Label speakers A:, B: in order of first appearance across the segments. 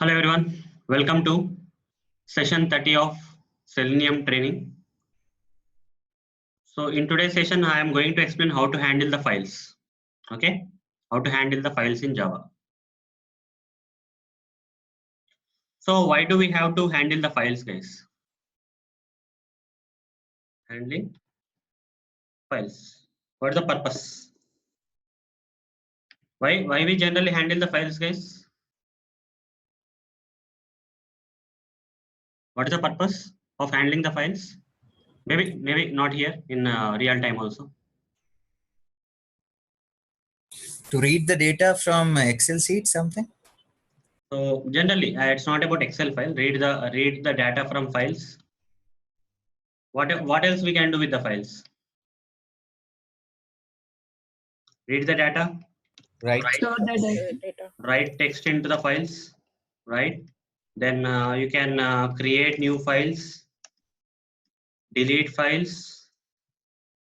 A: Hello everyone, welcome to session 30 of Selenium training. So in today's session, I am going to explain how to handle the files. Okay, how to handle the files in Java. So why do we have to handle the files, guys? Handling files. What's the purpose? Why we generally handle the files, guys? What is the purpose of handling the files? Maybe not here in real time also.
B: To read the data from Excel sheet, something?
A: So generally, it's not about Excel file. Read the data from files. What else we can do with the files? Read the data,
B: Right.
C: Store the data.
A: write text into the files, right? Then you can create new files, delete files.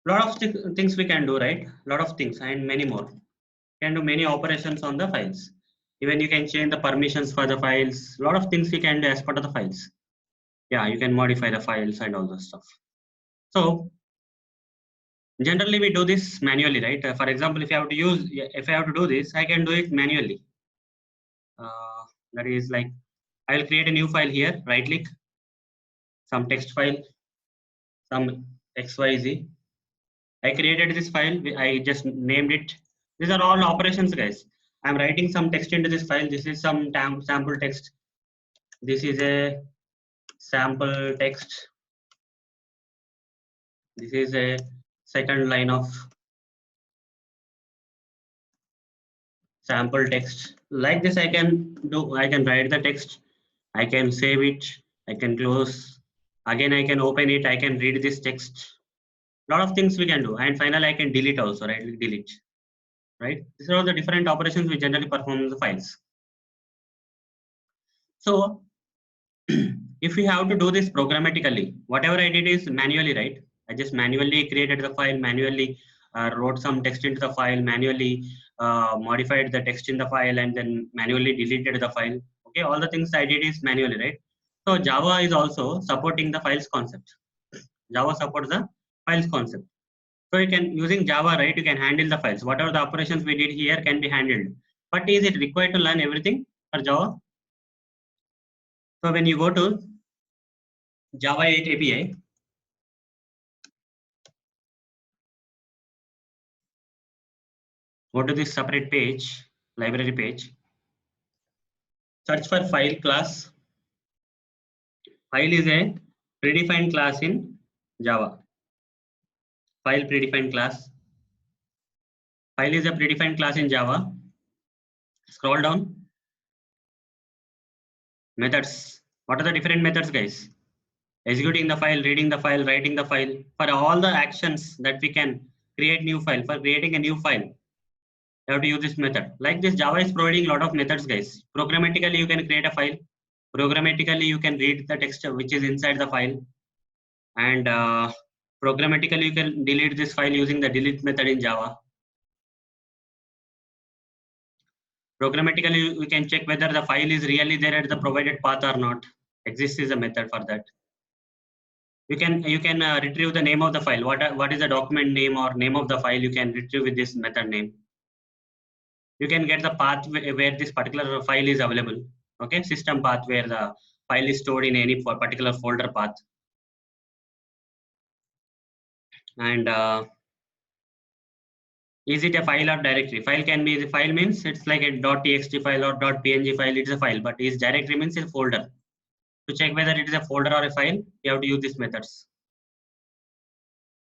A: Lot of things we can do, right? Lot of things and many more. You can do many operations on the files. Even you can change the permissions for the files. Lot of things we can do as part of the files. Yeah, you can modify the files and all that stuff. So generally we do this manually, right? For example, if I have to do this, I can do it manually. That is like I will create a new file here, right click, some text file, some XYZ. I created this file, I just named it. These are all operations, guys. I'm writing some text into this file. This is some sample text. This is a sample text. This is a second line of sample text. Like this, I can write the text. I can save it. I can close. Again, I can open it. I can read this text. Lot of things we can do, and finally I can delete also, right? Delete, right? These are all the different operations we generally perform in the files. So if we have to do this programmatically, whatever I did is manually, right? I just manually created the file, manually wrote some text into the file, manually modified the text in the file, and then manually deleted the file. Okay, all the things I did is manually, right? So Java is also supporting the files concept. Java supports the files concept. So you can, using Java, right, you can handle the files. Whatever the operations we did here can be handled. But is it required to learn everything for Java? So when you go to Java 8 API, go to this separate page, library page, search for file class. File is a predefined class in Java. File predefined class. File is a predefined class in Java. Scroll down. Methods. What are the different methods, guys? Executing the file, reading the file, writing the file. For all the actions that we can create new file, for creating a new file, you have to use this method. Like this, Java is providing a lot of methods, guys. Programmatically, you can create a file. Programmatically, you can read the text which is inside the file. And programmatically, you can delete this file using the delete method in Java. Programmatically, we can check whether the file is really there at the provided path or not. Exists is a method for that. You can retrieve the name of the file. What is the document name or name of the file? You can retrieve with this method name. You can get the path where this particular file is available. Okay, system path where the file is stored in any particular folder path. And is it a file or directory? File can be, the file means it's like a .txt file or .png file. It's a file, but is directory means a folder. To check whether it is a folder or a file, you have to use these methods.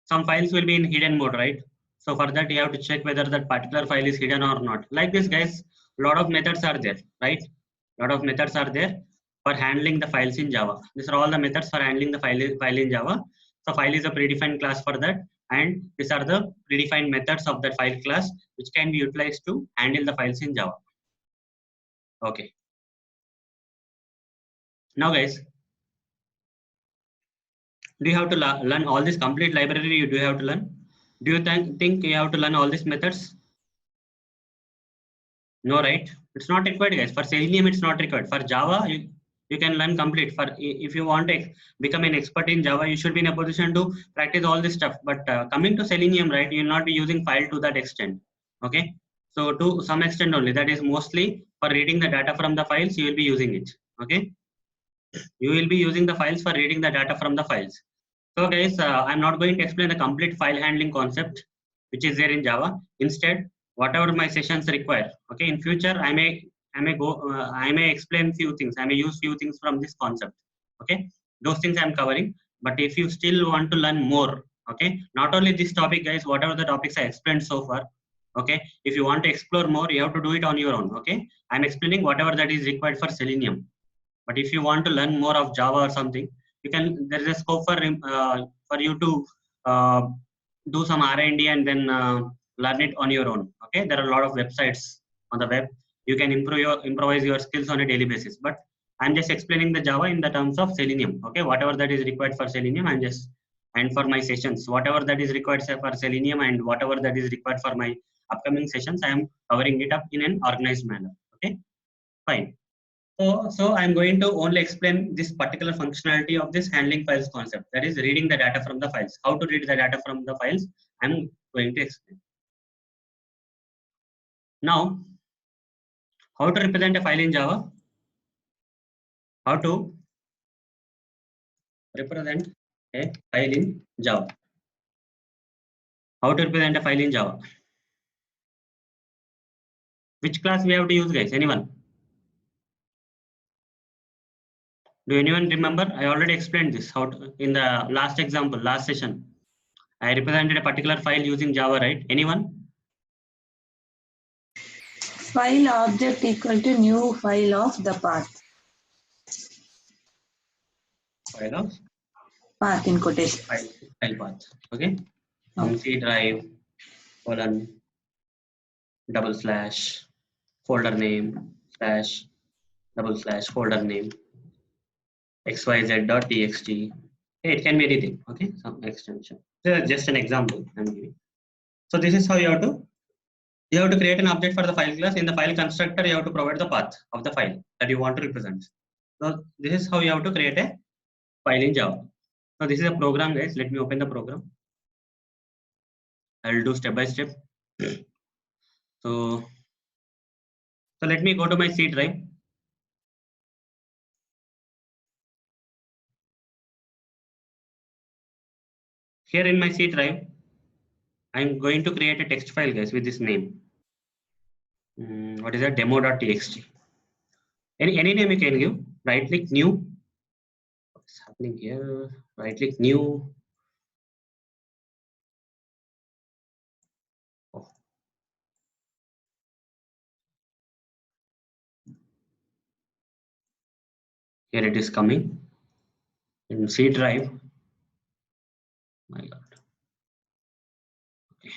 A: Some files will be in hidden mode, right? So for that, you have to check whether that particular file is hidden or not. Like this, guys, a lot of methods are there, right? A lot of methods are there for handling the files in Java. These are all the methods for handling the file in Java. So file is a predefined class for that. And these are the predefined methods of that file class, which can be utilized to handle the files in Java. Okay. Now, guys, do you have to learn all this complete library? Do you have to learn? Do you think you have to learn all these methods? No, right? It's not required, guys. For Selenium, it's not required. For Java, you can learn complete. For if you want to become an expert in Java, you should be in a position to practice all this stuff. But coming to Selenium, right, you will not be using file to that extent. Okay. So to some extent only, that is mostly for reading the data from the files, you will be using it. Okay. You will be using the files for reading the data from the files. So guys, I'm not going to explain the complete file handling concept, which is there in Java. Instead, whatever my sessions require, okay, in future, I may explain few things. I may use few things from this concept. Okay, those things I'm covering. But if you still want to learn more, okay, not only this topic, guys, whatever the topics I explained so far, okay, if you want to explore more, you have to do it on your own. Okay, I'm explaining whatever that is required for Selenium. But if you want to learn more of Java or something, you can. There is a scope for you to uh, do some R&D and then learn it on your own. Okay, there are a lot of websites on the web. You can improvise your skills on a daily basis. But I'm just explaining the Java in the terms of Selenium. Okay, whatever that is required for Selenium, I'm just, and for my sessions, whatever that is required for Selenium and whatever that is required for my upcoming sessions, I am covering it up in an organized manner. Okay, fine. So I'm going to only explain this particular functionality of this handling files concept. That is reading the data from the files. How to read the data from the files, I'm going to explain. Now, how to represent a file in Java? How to represent a file in Java? How to represent a file in Java? Which class we have to use, guys? Anyone? Do anyone remember? I already explained this how to, in the last example, last session. I represented a particular file using Java, right? Anyone?
C: File object equal to new file of the path.
A: File of
C: Path in quotation.
A: file path. Okay. From C drive colon double slash folder name slash double slash folder name xyz.txt. It can be anything. Okay, some extension. Just an example I'm giving. So this is how you have to create an object for the file class. In the file constructor, you have to provide the path of the file that you want to represent. So this is how you have to create a file in Java. So this is a program, guys. Let me open the program. I'll do step by step. So let me go to my C drive. Here in my C drive, I'm going to create a text file, guys, with this name. What is that? Demo.txt. Any name you can give. Right click new. What's happening here? Right click new. Oh. Here it is coming in C drive. My God. Okay.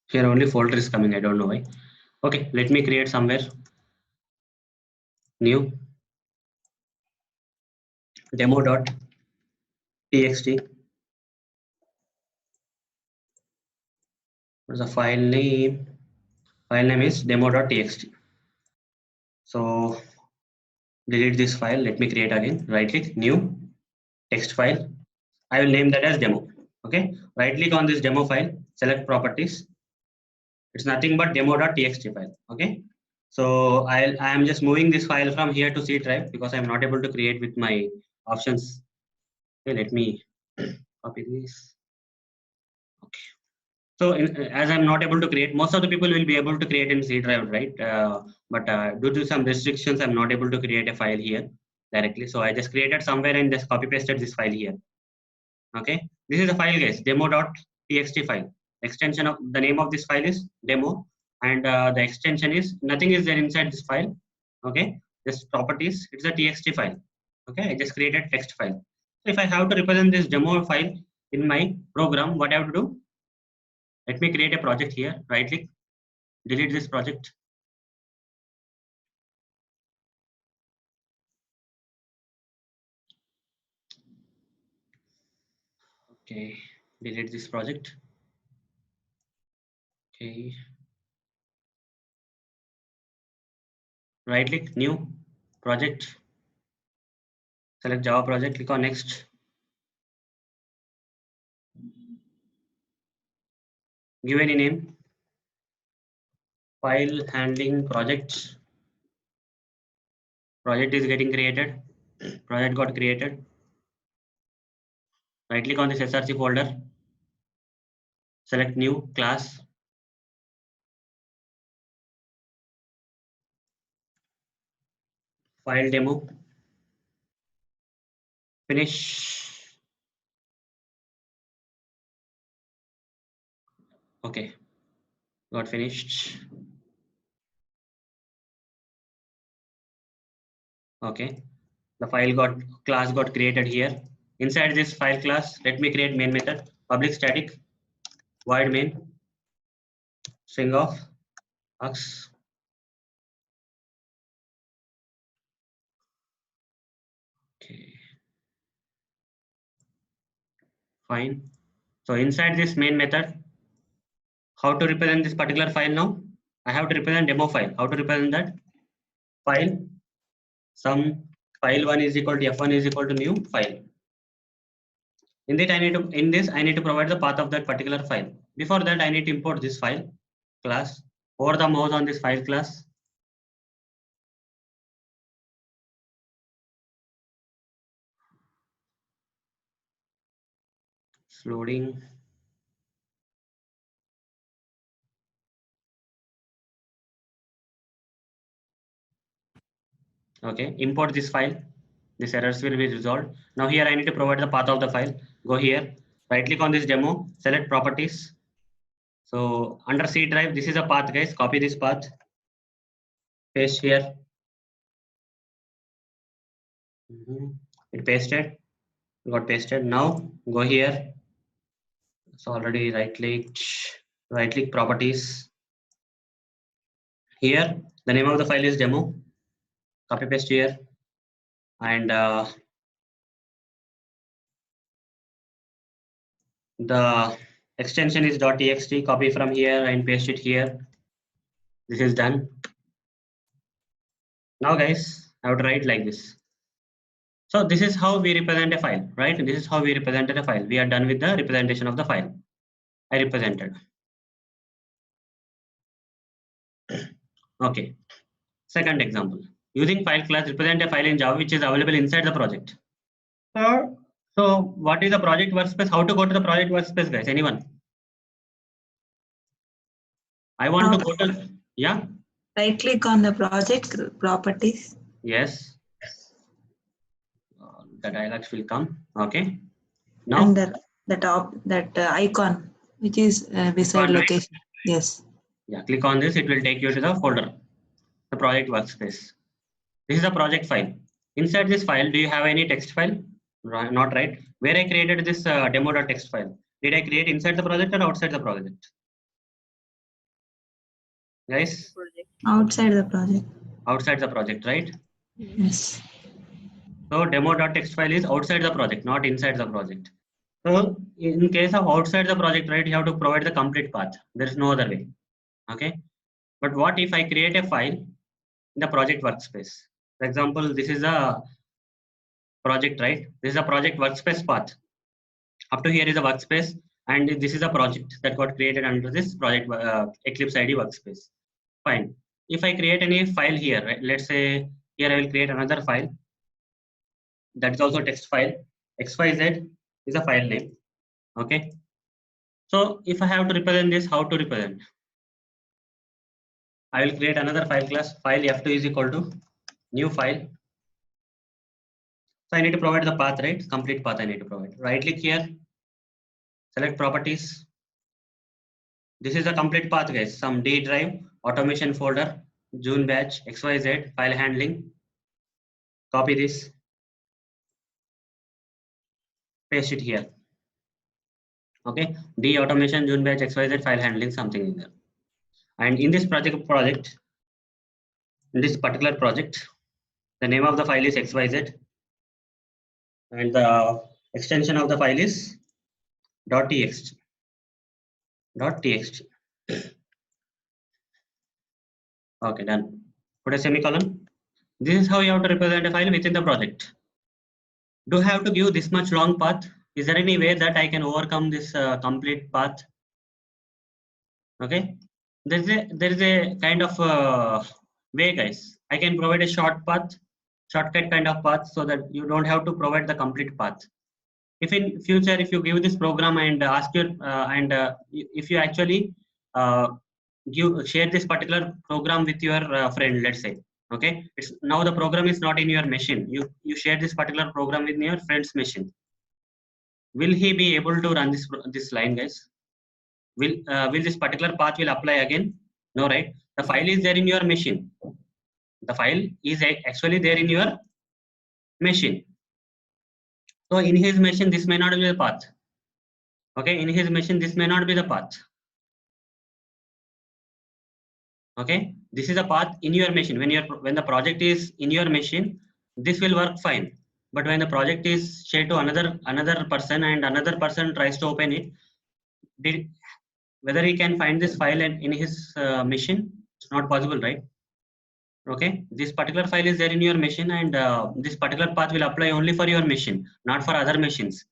A: Here only folder is coming. I don't know why. Okay, let me create somewhere new demo.txt. What's the file name? File name is demo.txt. So delete this file. Let me create again. Right click new text file. I will name that as demo. Okay. Right click on this demo file. Select properties. It's nothing but demo.txt file. Okay. So I am just moving this file from here to C drive because I'm not able to create with my options. Okay, let me copy this. Okay. So as I'm not able to create, most of the people will be able to create in C drive, right? But due to some restrictions, I'm not able to create a file here directly. So I just created somewhere and just copy pasted this file here. Okay. This is a file, guys. Demo.txt file. Extension of the name of this file is demo, and the extension is nothing is there inside this file. Okay. Just properties. It's a txt file. Okay. I just created text file. So if I have to represent this demo file in my program, what I have to do? Let me create a project here. Right click, delete this project. Okay, delete this project. Okay, right click, new project, select Java project, click on next. Give any name, file handling project. Project is getting created. Project got created. Right click on this src folder, select new class, file demo, finish. Okay, got finished. Okay, the file class got created here. Inside this file class, let me create main method, public static void main string of x. Okay, fine. So inside this main method, how to represent this particular file now? I have to represent demo file. How to represent that? File some file one is equal to f1 is equal to new file. In this I need to provide the path of that particular file. Before that, I need to import this file class. Over the mouse on this file class. It's loading. Okay, import this file. This errors will be resolved. Now here I need to provide the path of the file. Go here, right click on this demo, select properties. So under C drive, this is a path, guys. Copy this path, paste here. It pasted, got pasted. Now go here. So already right click properties. Here the name of the file is demo. Copy paste here, and the extension is .txt. Copy from here and paste it here. This is done. Now guys, I would write like this. So this is how we represent a file, right? This is how we represented a file. We are done with the representation of the file. I represented. Okay. Second example. Using file class, represent a file in Java which is available inside the project. So what is the project workspace? How to go to the project workspace, guys? Anyone? I want to go to, yeah?
C: Right click on the project properties.
A: Yes. The dialogues will come. Okay. Now,
C: And the top, that icon, which is beside
A: icon, right?
C: location. Yes.
A: Yeah, click on this. It will take you to the folder, the project workspace. This is a project file. Inside this file, do you have any text file? Not right. Where I created this demo.txt file. Did I create inside the project or outside the project? Guys?
C: Outside the project.
A: Outside the project, right?
C: Yes.
A: So demo.txt file is outside the project, not inside the project. So in case of outside the project, right, you have to provide the complete path. There is no other way. Okay. But what if I create a file in the project workspace? For example, this is a project, right? This is a project workspace path. Up to here is a workspace, and this is a project that got created under this project Eclipse ID workspace. Fine. If I create any file here, right, let's say here I will create another file. That is also text file. XYZ is a file name. Okay. So if I have to represent this, how to represent? I will create another file class. File f2 is equal to new file. So I need to provide the path, right? Complete path I need to provide. Right click here, select properties. This is a complete path, guys. Some D drive, automation folder, June batch, XYZ, file handling. Copy this, paste it here. Okay, D automation, June batch, XYZ, file handling, something in there. And in this in this particular project, the name of the file is XYZ, and the extension of the file is .txt. .txt. Okay, done. Put a semicolon. This is how you have to represent a file within the project. Do I have to give this much long path? Is there any way that I can overcome this complete path? Okay, there is a kind of way, guys. I can provide a shortcut kind of path, so that you don't have to provide the complete path. If in future, if you give this program and ask your if you actually share this particular program with your friend, let's say, okay, it's now the program is not in your machine. You share this particular program with your friend's machine. Will he be able to run this line, guys? Will this particular path will apply again? No, right? The file is there in your machine. The file is actually there in your machine. So in his machine, this may not be the path. Okay, in his machine, this may not be the path. Okay, this is a path in your machine. When the project is in your machine, this will work fine. But when the project is shared to another person and another person tries to open it, whether he can find this file in his machine, it's not possible, right? Okay, this particular file is there in your machine, and this particular path will apply only for your machine, not for other machines.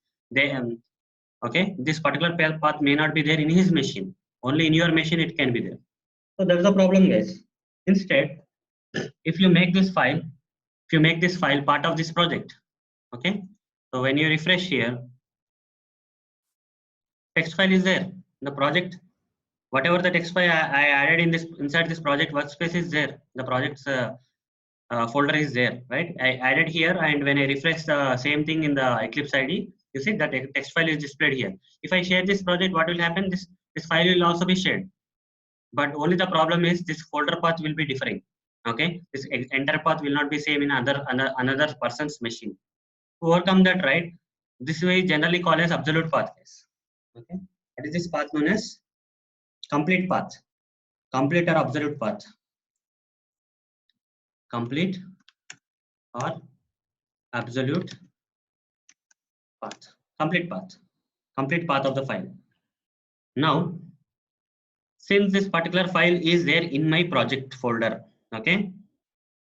A: Okay, this particular path may not be there in his machine. Only in your machine it can be there. So that's the problem, guys. Instead, if you make this file part of this project, okay, so when you refresh here, text file is there. The project, whatever the text file I added inside this project workspace is there. The project's folder is there, right? I added here, and when I refresh the same thing in the Eclipse ID, you see that text file is displayed here. If I share this project, what will happen? This file will also be shared, but only the problem is this folder path will be differing. Okay, this entire path will not be same in another person's machine. To overcome that, right? This way generally called as absolute path, guys. Okay, what is this path known as? Complete path, complete or absolute path, complete or absolute path, complete path of the file. Now, since this particular file is there in my project folder, okay,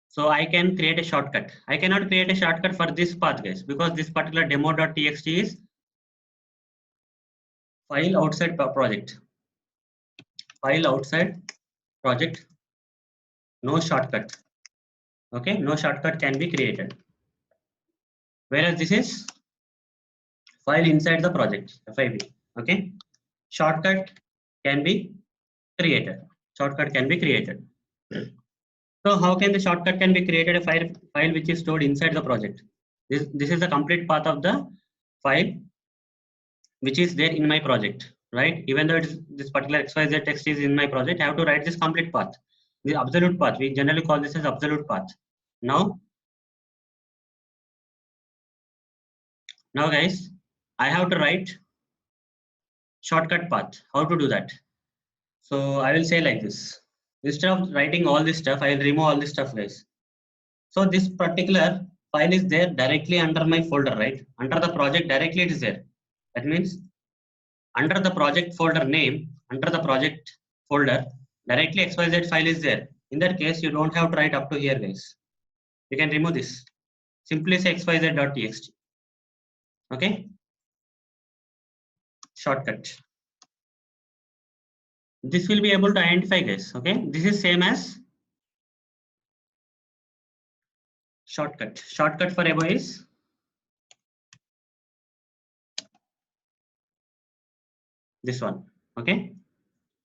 A: so I can create a shortcut. I cannot create a shortcut for this path, guys, because this particular demo.txt is file outside project. File outside project, no shortcut. Okay, no shortcut can be created. Whereas this is file inside the project, FIB. Okay, shortcut can be created. Shortcut can be created. So how can the shortcut can be created? A file which is stored inside the project. This is the complete path of the file which is there in my project, right? Even though this particular XYZ text is in my project, I have to write this complete path, the absolute path. We generally call this as absolute path. Now guys, I have to write shortcut path. How to do that? So I will say like this. Instead of writing all this stuff, I will remove all this stuff, guys. So this particular file is there directly under my folder, right? Under the project directly it is there. That means under the project folder name, under the project folder, directly XYZ file is there. In that case, you don't have to write up to here, guys. You can remove this. Simply say xyz.txt. Okay? Shortcut. This will be able to identify, guys. Okay? This is same as shortcut. Shortcut for above is this one. Okay?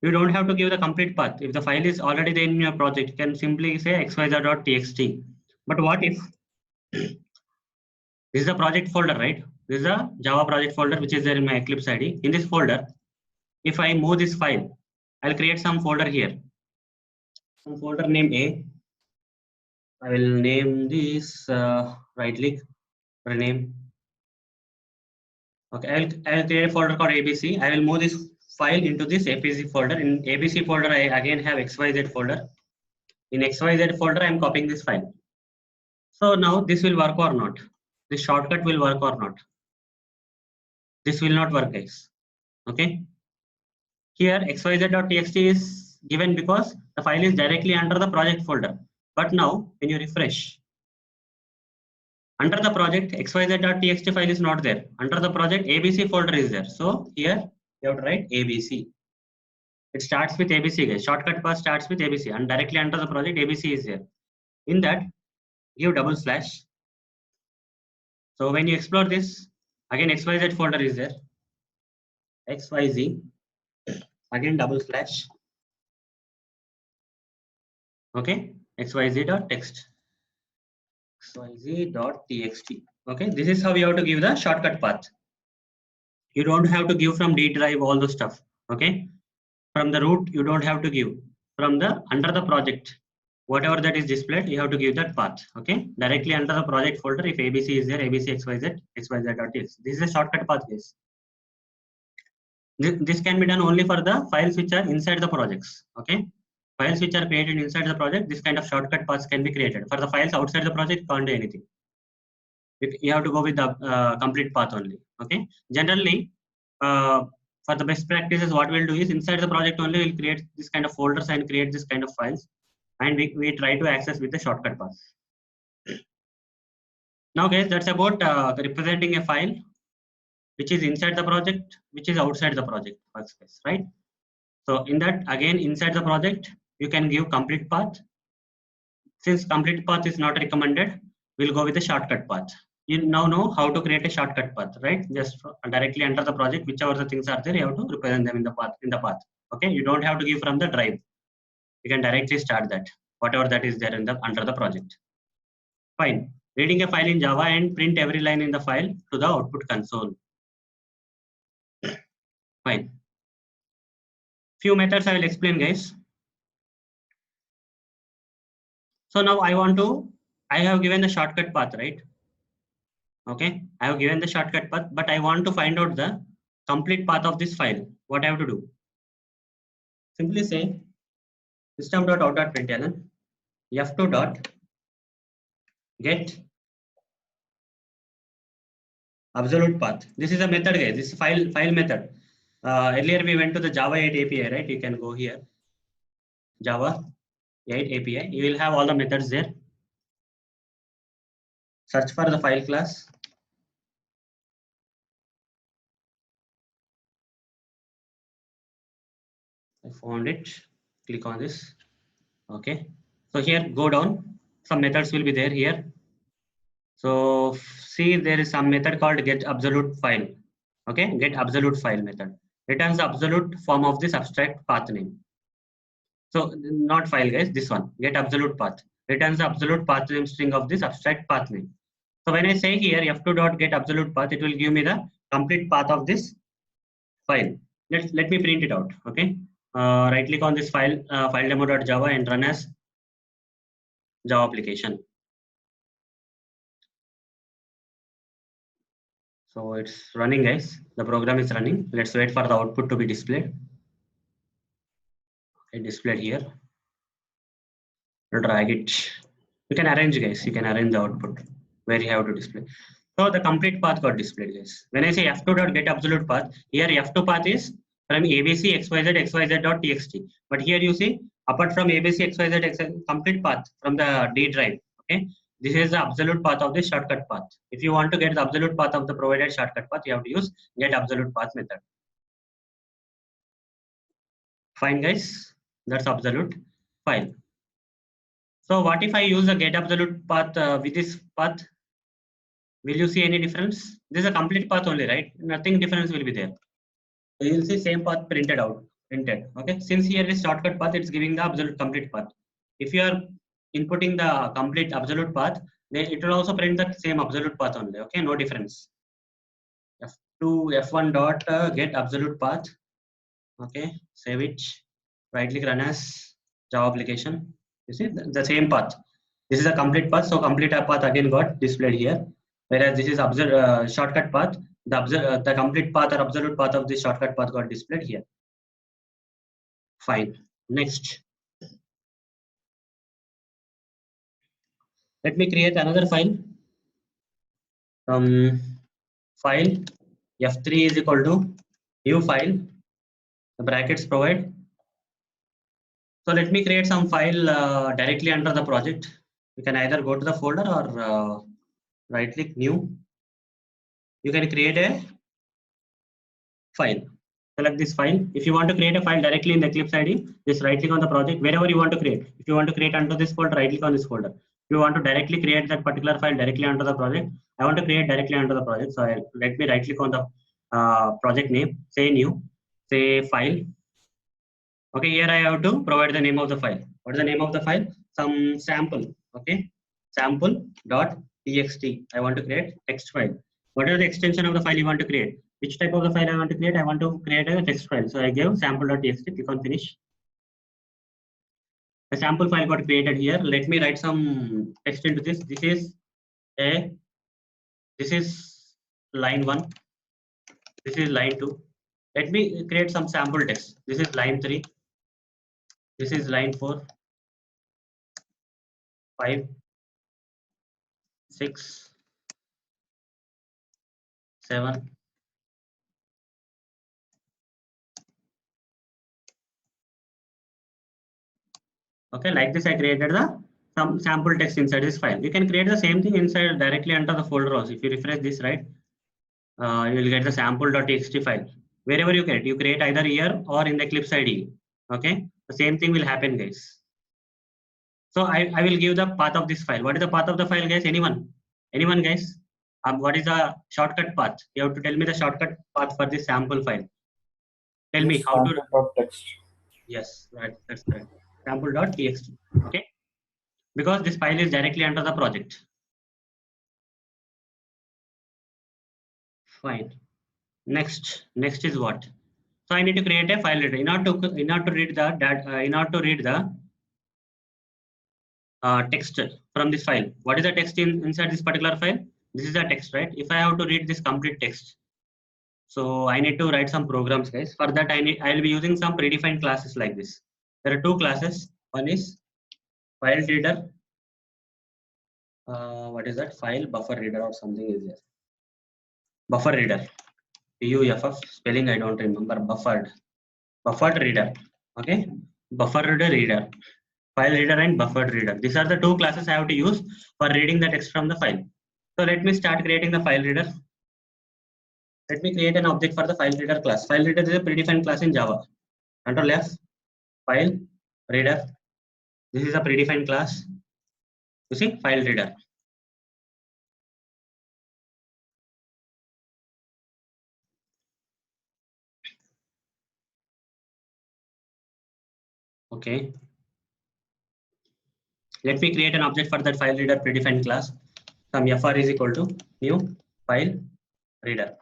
A: You don't have to give the complete path. If the file is already there in your project, you can simply say xyz.txt. But what if this is a project folder, right? This is a Java project folder which is there in my Eclipse ID. In this folder, if I move this file, I'll create some folder here. Some folder name A. I will name this right click, rename. Okay, I'll create a folder called ABC. I will move this file into this ABC folder. In ABC folder, I again have XYZ folder. In XYZ folder, I'm copying this file. So now this will work or not? This shortcut will work or not? This will not work, guys. Okay. Here xyz.txt is given because the file is directly under the project folder. But now when you refresh, under the project xyz.txt file is not there. Under the project abc folder is there. So here you have to write abc. It starts with abc guys. Shortcut path starts with abc and directly under the project abc is there. In that give double slash. So when you explore this, again xyz folder is there. xyz, again double slash. Okay, xyz.text. xyz.txt. Okay, this is how you have to give the shortcut path. You don't have to give from D drive all the stuff. Okay, from the root you don't have to give. From the under the project, whatever that is displayed, you have to give that path. Okay, directly under the project folder. If abc is there, abc xyz xyz.txt. This is a shortcut path, guys. This can be done only for the files which are inside the projects. Okay, files which are created inside the project, this kind of shortcut paths can be created. For the files outside the project, you can't do anything. You have to go with the complete path only. Okay, generally for the best practices, what we'll do is inside the project only we'll create this kind of folders and create this kind of files, and we try to access with the shortcut path. Now guys, that's about representing a file which is inside the project, which is outside the project workspace, right? So in that, again, inside the project, you can give complete path. Since complete path is not recommended, we'll go with the shortcut path. You now know how to create a shortcut path, right? Just directly enter the project, whichever the things are there, you have to represent them in the path. Okay, you don't have to give from the drive. You can directly start that, whatever that is there in the under the project. Fine. Reading a file in Java and print every line in the file to the output console. Fine. Few methods I will explain, guys. So now I have given the shortcut path, right? Okay, I have given the shortcut path, but I want to find out the complete path of this file. What I have to do? Simply say system.out.println f2.get absolute path. This is a method, guys. This is file method. Earlier we went to the Java 8 API, right? You can go here. Java 8 API. You will have all the methods there. Search for the file class. I found it. Click on this. Okay. So here, go down. Some methods will be there here. So see, there is some method called get absolute file. Okay, get absolute file method returns the absolute form of this abstract path name. So not file, guys. This one, get absolute path, returns the absolute path name string of this abstract path name. So when I say here f2.get absolute path, it will give me the complete path of this file. Let me print it out. Okay, right click on this file, file demo.java, and run as Java application. So it's running, guys. The program is running. Let's wait for the output to be displayed. Okay, displayed here. Drag it. You can arrange, guys. You can arrange the output where you have to display. So the complete path got displayed, guys. When I say f2.get absolute path, here f2 path is from abc xyz xyz.txt. But here you see, apart from abc xyz complete path from the D drive. Okay, this is the absolute path of the shortcut path. If you want to get the absolute path of the provided shortcut path, you have to use get absolute path method. Fine, guys. That's absolute file. So what if I use a get absolute path with this path? Will you see any difference? This is a complete path only, right? Nothing difference will be there. So you'll see same path printed out, printed. Okay. Since here is shortcut path, it's giving the absolute complete path. If you are inputting the complete absolute path, then it will also print the same absolute path only. Okay, no difference. F2 F1 dot get absolute path. Okay, save it. Right click, run as Java application. You see the same path. This is a complete path, so complete path again got displayed here. Whereas this is shortcut path, the complete path or absolute path of this shortcut path got displayed here. Fine. Next, let me create another file. File f3 is equal to new file, the brackets provide. So let me create some file directly under the project. You can either go to the folder or right click new. You can create a file. Select this file. If you want to create a file directly in the Eclipse ID, just right click on the project wherever you want to create. If you want to create under this folder, right click on this folder. If you want to directly create that particular file directly under the project, I want to create directly under the project. So let me right click on the project name, say new, say file. Okay, here I have to provide the name of the file. What is the name of the file? Some sample. Okay, sample.txt. I want to create text file. What is the extension of the file you want to create? Which type of the file I want to create? I want to create a text file. So I give sample.txt. Click on finish. The sample file got created here. Let me write some text into this. This is line 1. This is line 2. Let me create some sample text. This is line 3. This is line 4, 5, 6, 7. Okay, like this I created the some sample text inside this file. You can create the same thing inside directly under the folder also. If you refresh this, right, you will get the sample.txt file. Wherever you create either here or in the Eclipse IDE. Okay, the same thing will happen, guys. So I will give the path of this file. What is the path of the file, guys? Anyone? Anyone, guys? What is the shortcut path? You have to tell me the shortcut path for this sample file. Tell me how to.
D: Text.
A: Yes, right. That's correct. Sample.txt. Okay, because this file is directly under the project. Fine. Next is what? So I need to create a file reader. In order to read the text from this file. What is the text inside this particular file? This is the text, right? If I have to read this complete text, so I need to write some programs, guys. For that, I will be using some predefined classes like this. There are two classes. One is file reader. What is that? File buffer reader or something is there. Buffer reader. BUFF spelling I don't remember. Buffered reader. Okay. Buffered reader. File reader and buffered reader. These are the two classes I have to use for reading the text from the file. So let me start creating the file reader. Let me create an object for the file reader class. File reader is a predefined class in Java. Control F, file reader. This is a predefined class. You see, file reader. Okay. Let me create an object for that file reader predefined class. Some fr is equal to new file reader.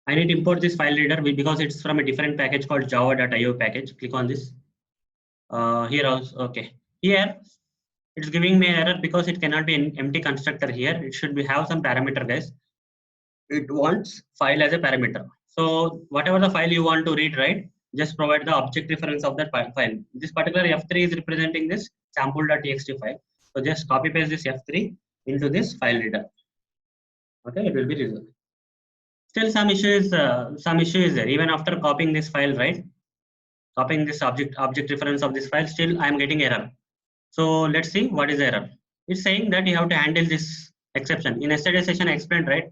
A: I need to import this file reader because it's from a different package called java.io package. Click on this. Here also, okay. Here it's giving me an error because it cannot be an empty constructor here. It should have some parameter, guys. It wants file as a parameter. So whatever the file you want to read, right, just provide the object reference of that file. This particular F3 is representing this sample.txt file. So just copy paste this F3 into this file reader. Okay, it will be resolved. Still some issue is there. Even after copying this file, right? Copying this object reference of this file, still I am getting error. So let's see what is the error. It's saying that you have to handle this exception. In yesterday's session, I explained, right?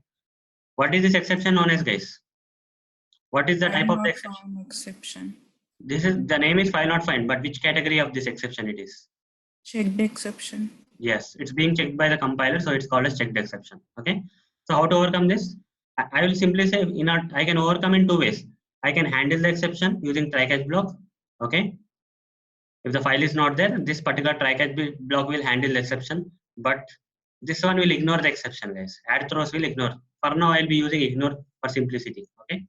A: What is this exception known as, guys? What is the type of the
E: exception?
A: This is the name is file not find, but which category of this exception it is?
E: Checked exception.
A: Yes, it's being checked by the compiler, so it's called as checked exception. Okay. So how to overcome this? I will simply say I can overcome in two ways. I can handle the exception using try catch block. Okay. If the file is not there, this particular try catch block will handle the exception, but this one will ignore the exception, guys. Add throws will ignore. For now, I'll be using ignore for simplicity. Okay.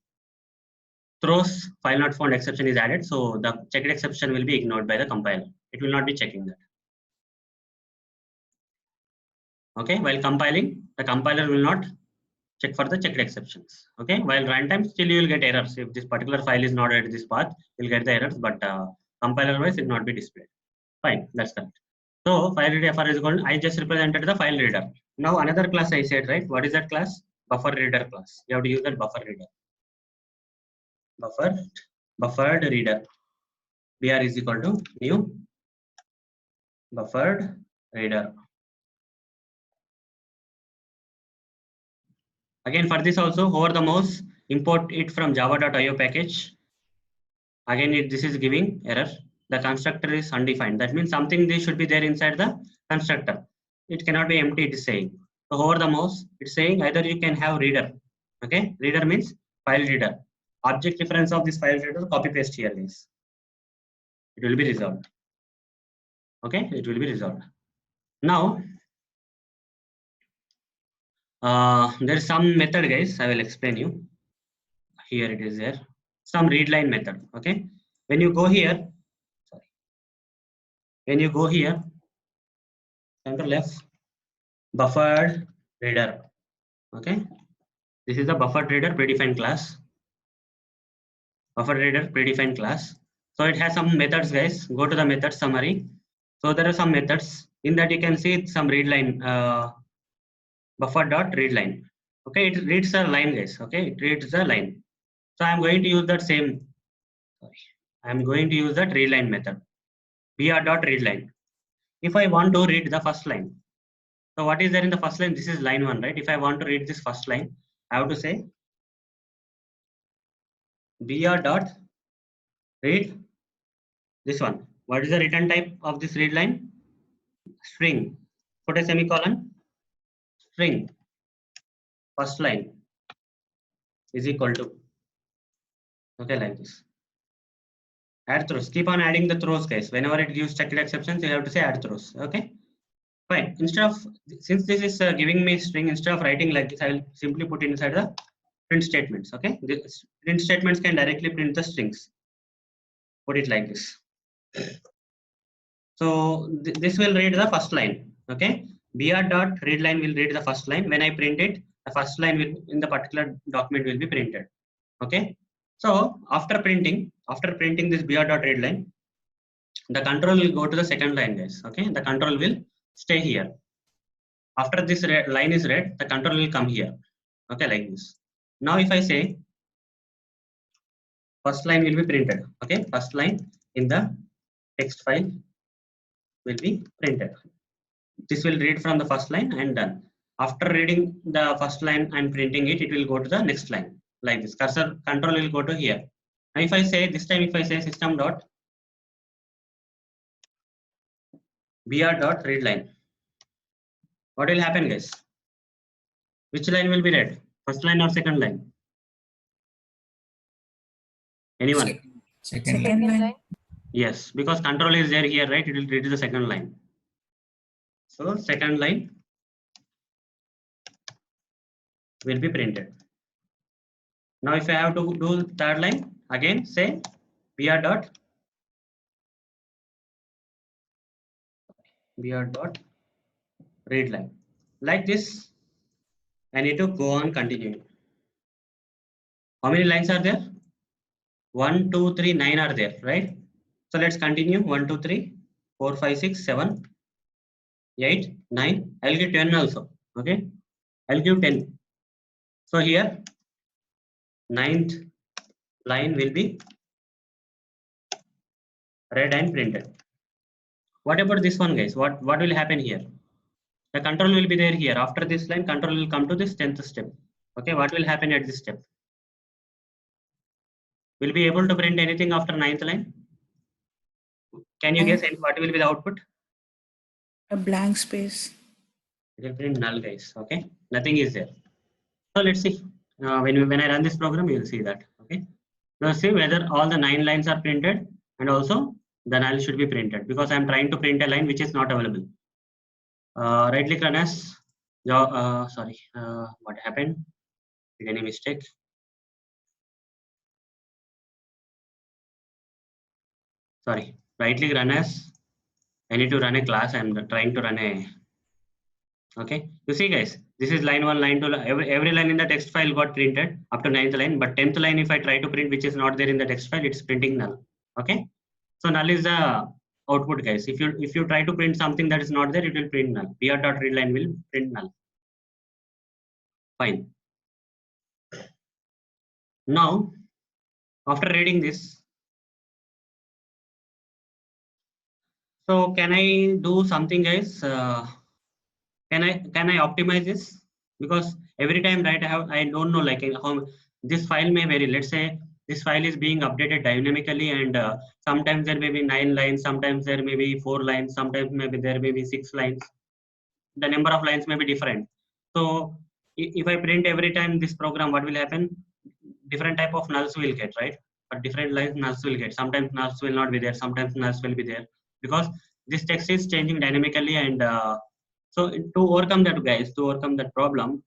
A: Throws file not found exception is added, so the checked exception will be ignored by the compiler. It will not be checking that. Okay, while compiling, the compiler will not check for the checked exceptions. Okay, while runtime, still you will get errors. If this particular file is not at this path, you'll get the errors, but compiler wise it will not be displayed. Fine, that's correct. So file reader fr is equal. I just represented the file reader. Now another class I said, right? What is that class? buffer reader class. You have to use that buffer reader. Buffered reader. Br is equal to new buffered reader. Again, for this also, hover the mouse, import it from java.io package. Again, this is giving error. The constructor is undefined. That means something this should be there inside the constructor. It cannot be empty, it is saying. So hover the mouse, it's saying either you can have reader. Okay, reader means file reader. Object reference of this file reader, copy paste here is. It will be resolved. Okay, it will be resolved. Now, there is some method, guys. I will explain you. Here it is there. Some readline method. Okay, when you go here, center left, buffered reader. Okay, this is the buffered reader predefined class. Buffered reader predefined class. So it has some methods, guys. Go to the method summary. So there are some methods. In that you can see some readline. Buffer.readline. Okay, it reads a line, guys. Okay, it reads the line. So I'm going to use that same. Sorry, I'm going to use that readline method. br.readline. If I want to read the first line, so what is there in the first line? This is line 1, right? If I want to read this first line, I have to say br.read this one. What is the return type of this read line? String. Put a semicolon. String. First line is equal to. Okay, like this. Add throws. Keep on adding the throws, guys. Whenever it gives checked exceptions, you have to say add throws. Okay. Fine. Instead of, since this is giving me string, instead of writing like this, I will simply put inside the print statements. Okay. The print statements can directly print the strings. Put it like this. So this will read the first line. Okay. br.readline will read the first line. When I print it, the first line will in the particular document will be printed. Okay. So after printing this br.readline, the control will go to the second line, guys. Okay, the control will stay here. After this line is read, the control will come here. Okay, like this. Now if I say first line will be printed. Okay, first line in the text file will be printed. This will read from the first line and done. After reading the first line and printing it, it will go to the next line like this. Cursor control will go to here. Now if I say this time, if I say system dot br.readline, what will happen, guys? Which line will be read? First line or second line? Anyone?
B: Second line.
E: Second line.
A: Yes, because control is there here, right? It will read the second line. So second line will be printed. Now if I have to do third line, again say br.read line. Like this, I need to go on continuing. How many lines are there? 1, 2, 3, 9 are there, right? So let's continue. 1, 2, 3, 4, 5, 6, 7, 8, 9. I'll give 10 also. Okay, I'll give 10. So here, 9th line will be read and printed. What about this one, guys? What will happen here? The control will be there here. After this line, control will come to this 10th step. Okay, what will happen at this step? Will be able to print anything after 9th line? Can you guess what will be the output?
E: A blank space.
A: It will print null, guys. Okay, nothing is there. So let's see. When I run this program, you will see that. Okay, now see whether all the 9 lines are printed and also the null should be printed, because I am trying to print a line which is not available. Right click run as. Sorry, what happened? Did any mistake? Sorry, right click run as. I need to run a class. I'm trying to run a. Okay, you see, guys, this is line 1, line 2. Every line in the text file got printed up to 9th line, but 10th line, if I try to print which is not there in the text file, it's printing null. Okay, so null is the output, guys. If you try to print something that is not there, it will print null. br.readline will print null. Fine. Now after reading this, so can I do something, guys? Can I optimize this? Because every time, right, I don't know like how this file may vary. Let's say this file is being updated dynamically, and sometimes there may be 9 lines, sometimes there may be 4 lines, sometimes maybe there may be 6 lines. The number of lines may be different. So if I print every time this program, what will happen? Different type of nulls will get, right? But different lines nulls will get. Sometimes nulls will not be there, sometimes nulls will be there, because this text is changing dynamically. And so to overcome that, guys, to overcome that problem,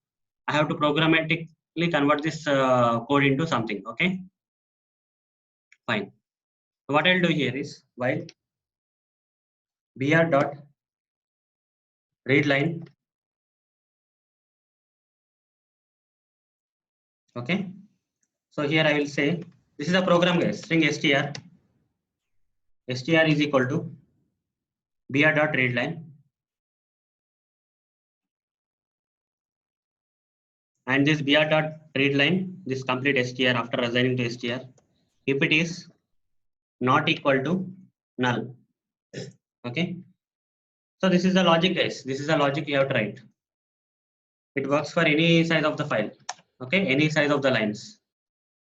A: I have to programmatically convert this code into something. Okay, fine. So what I'll do here is while br dot read line. Okay, so here I will say this is a program, guys. String str is equal to br dot read line, and this br dot read line, this complete str after assigning to str, if it is not equal to null. Okay, so this is the logic, guys. This is the logic you have to write. It works for any size of the file. Okay, any size of the lines.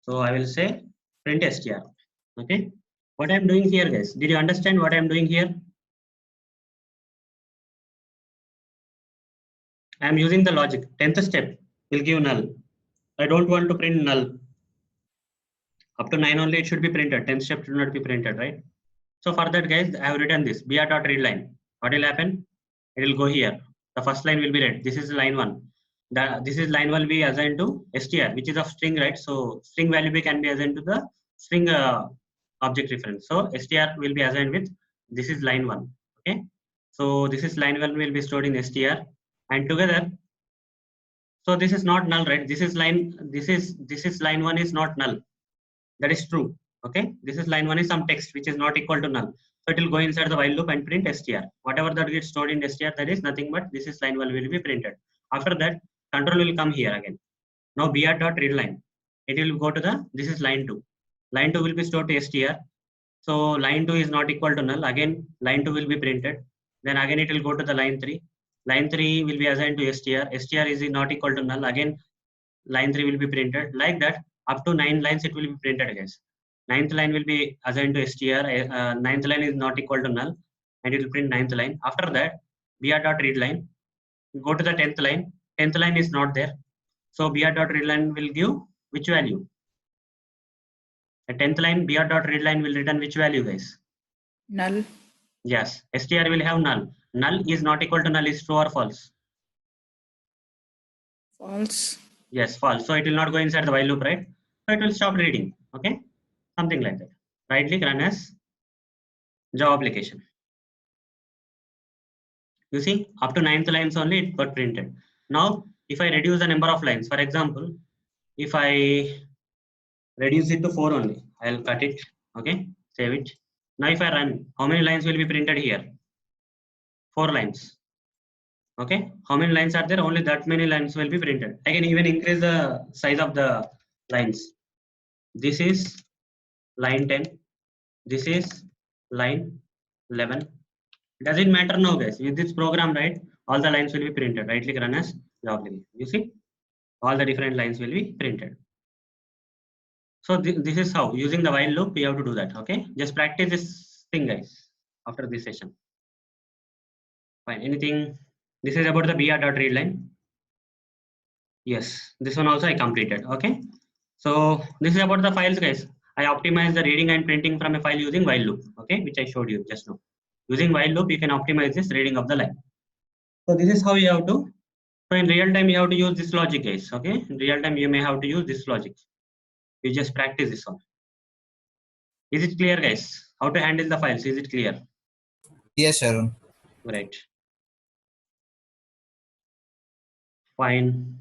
A: So I will say print str. Okay, what I'm doing here, guys, did you understand what I'm doing here? I'm using the logic. 10th step will give null. I don't want to print null. Up to 9 only it should be printed. 10th step should not be printed, right? So for that, guys, I have written this br.readLine. What will happen? It will go here. The first line will be read. This is line 1. This is line will be assigned to str, which is of string, right? So string value can be assigned to the string object reference. So str will be assigned with, this is line 1. Okay, so this is line 1 will be stored in str, and together, so this is not null, right? This is line 1 is not null. That is true. Okay, this is line 1 is some text which is not equal to null. So it will go inside the while loop and print str. Whatever that gets stored in str, that is nothing but this is line 1 will be printed. After that, control will come here again. Now br.readLine, it will go to the, this is line 2. Line 2 will be stored to str. So line 2 is not equal to null. Again, line 2 will be printed. Then again it will go to the line 3. Line 3 will be assigned to str. Str is not equal to null. Again, line 3 will be printed. Like that, up to 9 lines it will be printed, guys. 9th line will be assigned to str. 9th line is not equal to null, and it will print 9th line. After that, br.readLine, go to the 10th line. 10th line is not there. So br.readLine will give which value? The 10th line, br.readLine will return which value, guys?
E: Null.
A: Yes, str will have null. Null is not equal to null is true or false?
E: False.
A: Yes, false. So it will not go inside the while loop, right? So it will stop reading. Okay, something like that. Right click, run as Java application. You see, up to 9th lines only it got printed. Now, if I reduce the number of lines, for example, if I reduce it to 4 only, I'll cut it. Okay, save it. Now, if I run, how many lines will be printed here? 4 lines. Okay, how many lines are there? Only that many lines will be printed. I can even increase the size of the lines. This is line 10. This is line 11. Does it matter now, guys? With this program, right, all the lines will be printed. Right click, run as Java application. You see, all the different lines will be printed. So this is how, using the while loop, we have to do that. Okay, just practice this thing, guys, after this session. Fine. Anything? This is about the br.readLine. Yes, this one also I completed. Okay, so this is about the files, guys. I optimize the reading and printing from a file using while loop. Okay, which I showed you just now. Using while loop, you can optimize this reading of the line. So this is how you have to. So in real time, you have to use this logic, guys. Okay, in real time, you may have to use this logic. You just practice this one. Is it clear, guys? How to handle the files? Is it clear?
B: Yes, Arun.
A: Right. Fine.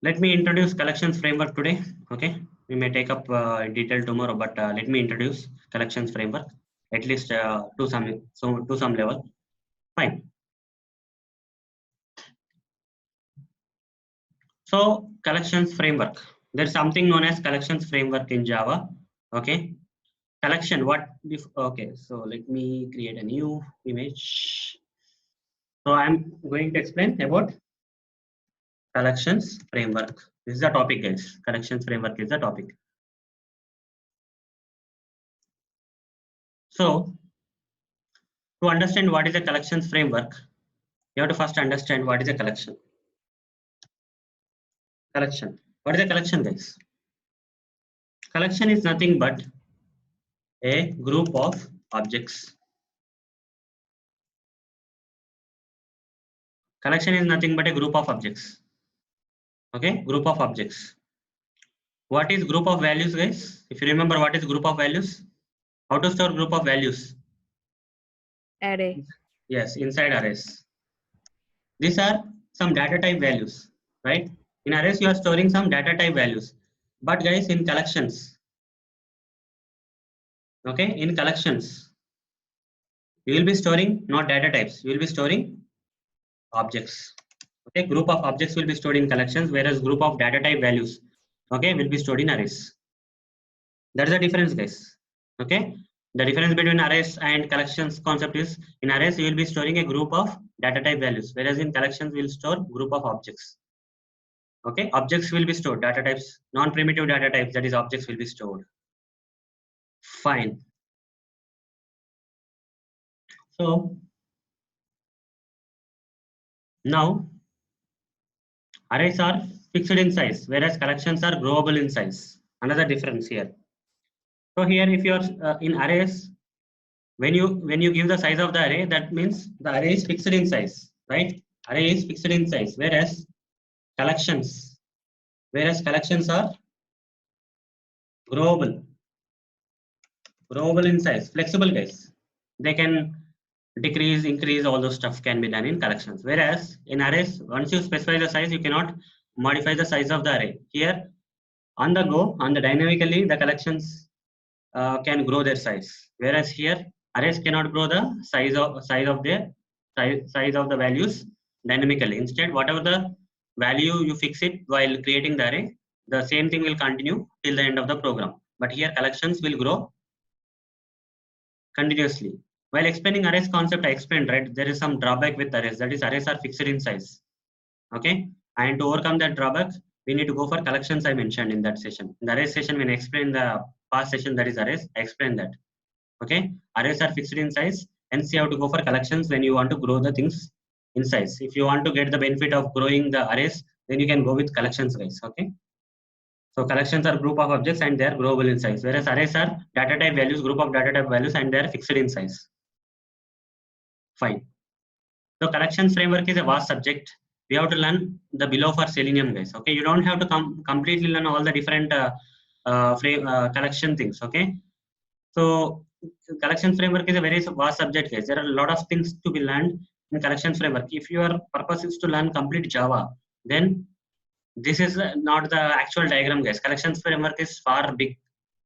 A: Let me introduce collections framework today. Okay, we may take up in detail tomorrow, but let me introduce collections framework at least to some level. Fine. So collections framework. There's something known as collections framework in Java. Okay, collection. What if? Okay, so let me create a new image. So I'm going to explain about collections framework. This is the topic, guys. Collections framework is the topic. So to understand what is a collections framework, you have to first understand what is a collection. Collection. What is a collection, guys? Collection is nothing but a group of objects. Collection is nothing but a group of objects. Okay, group of objects. What is group of values, guys? If you remember what is group of values, how to store group of values?
E: Array.
A: Yes, inside arrays. These are some data type values, right? In arrays, you are storing some data type values. But guys, in collections, okay, in collections, you will be storing not data types, you will be storing objects. Okay, group of objects will be stored in collections, whereas group of data type values, okay, will be stored in arrays. That is the difference, guys. Okay, the difference between arrays and collections concept is in arrays you will be storing a group of data type values, whereas in collections we will store group of objects. Okay, objects will be stored, data types, non-primitive data types, that is objects will be stored. Fine. So now arrays are fixed in size, whereas collections are growable in size. Another difference here. So here, if you are in arrays, when you give the size of the array, that means the array is fixed in size, right? Array is fixed in size, whereas collections are growable in size, flexible, guys. They can decrease, increase, all those stuff can be done in collections. Whereas in arrays, once you specify the size, you cannot modify the size of the array. Here, on the go, on the dynamically, the collections can grow their size. Whereas here, arrays cannot grow the size of the values dynamically. Instead, whatever the value you fix it while creating the array, the same thing will continue till the end of the program. But here, collections will grow continuously. While explaining arrays concept, I explained, right, there is some drawback with arrays. That is, arrays are fixed in size. Okay, and to overcome that drawback, we need to go for collections. I mentioned in that session. In the array session, when I explained the past session, that is arrays, I explained that. Okay, arrays are fixed in size, hence you have to go for collections when you want to grow the things in size. If you want to get the benefit of growing the arrays, then you can go with collections, guys. Okay. So collections are group of objects and they are growable in size, whereas arrays are data type values, group of data type values, and they are fixed in size. Fine. So collections framework is a vast subject. We have to learn the below for Selenium, guys. Okay, you don't have to completely learn all the different collection things. Okay, so collection framework is a very vast subject, guys. There are a lot of things to be learned in collection framework. If your purpose is to learn complete Java, then this is not the actual diagram, guys. Collections framework is far big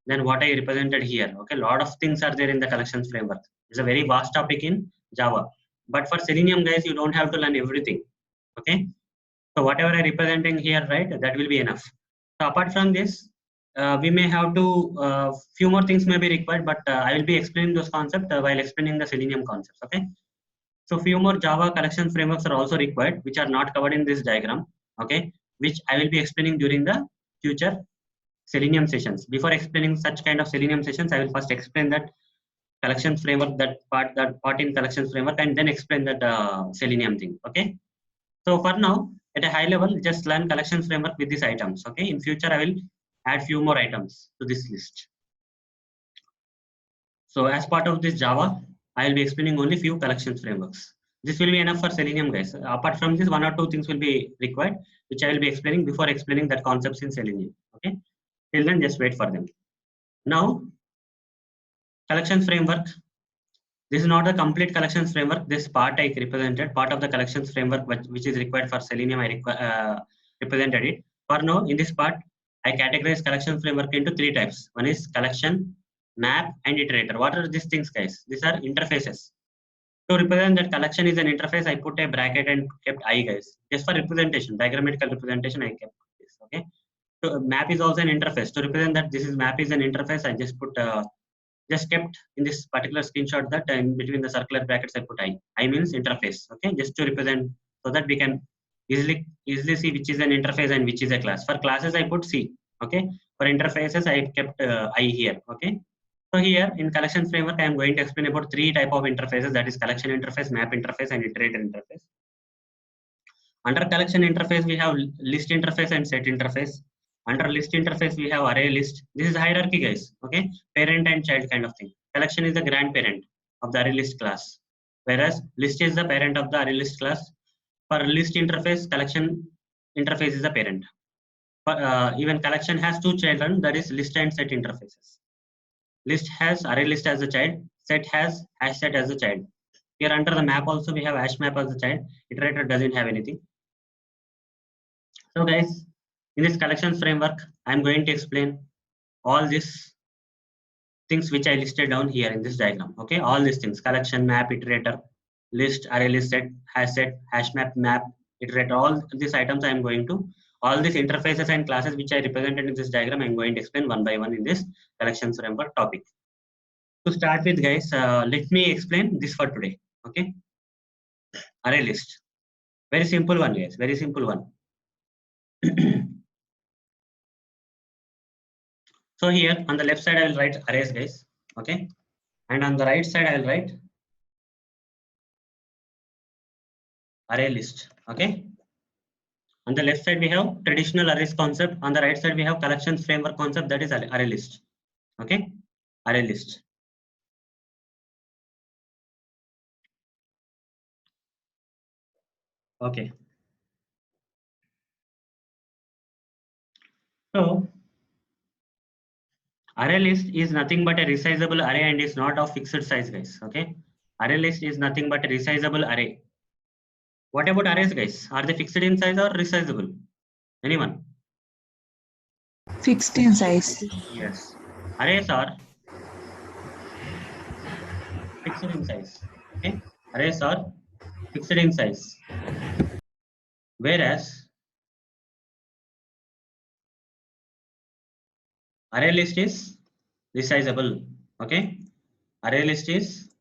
A: than what I represented here. Okay, a lot of things are there in the collections framework. It's a very vast topic in Java. But for Selenium, guys, you don't have to learn everything. Okay, so whatever I representing here, right, that will be enough. So apart from this, we may have to few more things may be required, but I will be explaining those concepts while explaining the Selenium concepts. Okay, so few more Java collection frameworks are also required, which are not covered in this diagram. Okay, which I will be explaining during the future Selenium sessions. Before explaining such kind of Selenium sessions, I will first explain that collections framework, that part in collections framework, and then explain that Selenium thing. Okay. So for now, at a high level, just learn collections framework with these items. Okay. In future, I will add few more items to this list. So as part of this Java, I will be explaining only few collections frameworks. This will be enough for Selenium, guys. Apart from this, one or two things will be required, which I will be explaining before explaining that concepts in Selenium. Okay. Till then, just wait for them. Now, collections framework. This is not the complete collections framework. This part I represented, part of the collections framework which is required for Selenium, I represented it. For now, in this part, I categorize collections framework into three types. One is collection, map, and iterator. What are these things, guys? These are interfaces. To represent that collection is an interface, I put a bracket and kept I, guys. Just for representation, diagrammatical representation, I kept this. Okay. map is also an interface. To represent that this is map is an interface, I just put just kept in this particular screenshot that in between the circular brackets I put I. I means interface. Okay, just to represent so that we can easily see which is an interface and which is a class. For classes I put C. Okay, for interfaces I kept I here. Okay. So here in collection framework, I am going to explain about three type of interfaces, that is collection interface, map interface, and iterator interface. Under collection interface, we have list interface and set interface. Under list interface, we have array list. This is hierarchy, guys. Okay, parent and child kind of thing. Collection is the grandparent of the array list class, whereas list is the parent of the array list class. For list interface, collection interface is the parent. Even collection has two children, that is list and set interfaces. List has array list as a child, set has hash set as a child. Here under the map also we have hash map as a child. Iterator doesn't have anything. So guys, in this collections framework, I am going to explain all these things which I listed down here in this diagram. Okay, all these things: collection, map, iterator, list, array list, set, hash map, iterator. All these items I am going to, all these interfaces and classes which I represented in this diagram, I am going to explain one by one in this collections framework topic. To start with, guys, let me explain this for today. Okay, array list. Very simple one, guys. Very simple one. So here on the left side, I will write arrays, guys. Okay, and on the right side, I will write array list. Okay. On the left side, we have traditional arrays concept. On the right side, we have collections framework concept, that is array list. Okay, array list. Okay. So array list is nothing but a resizable array and is not of fixed size, guys. Okay, array list is nothing but a resizable array. What about arrays, guys? Are they fixed in size or resizable? Anyone?
C: Fixed in size.
A: Yes. Arrays are fixed in size. Okay. Arrays are fixed in size. Whereas array list is resizable. Okay. Array list is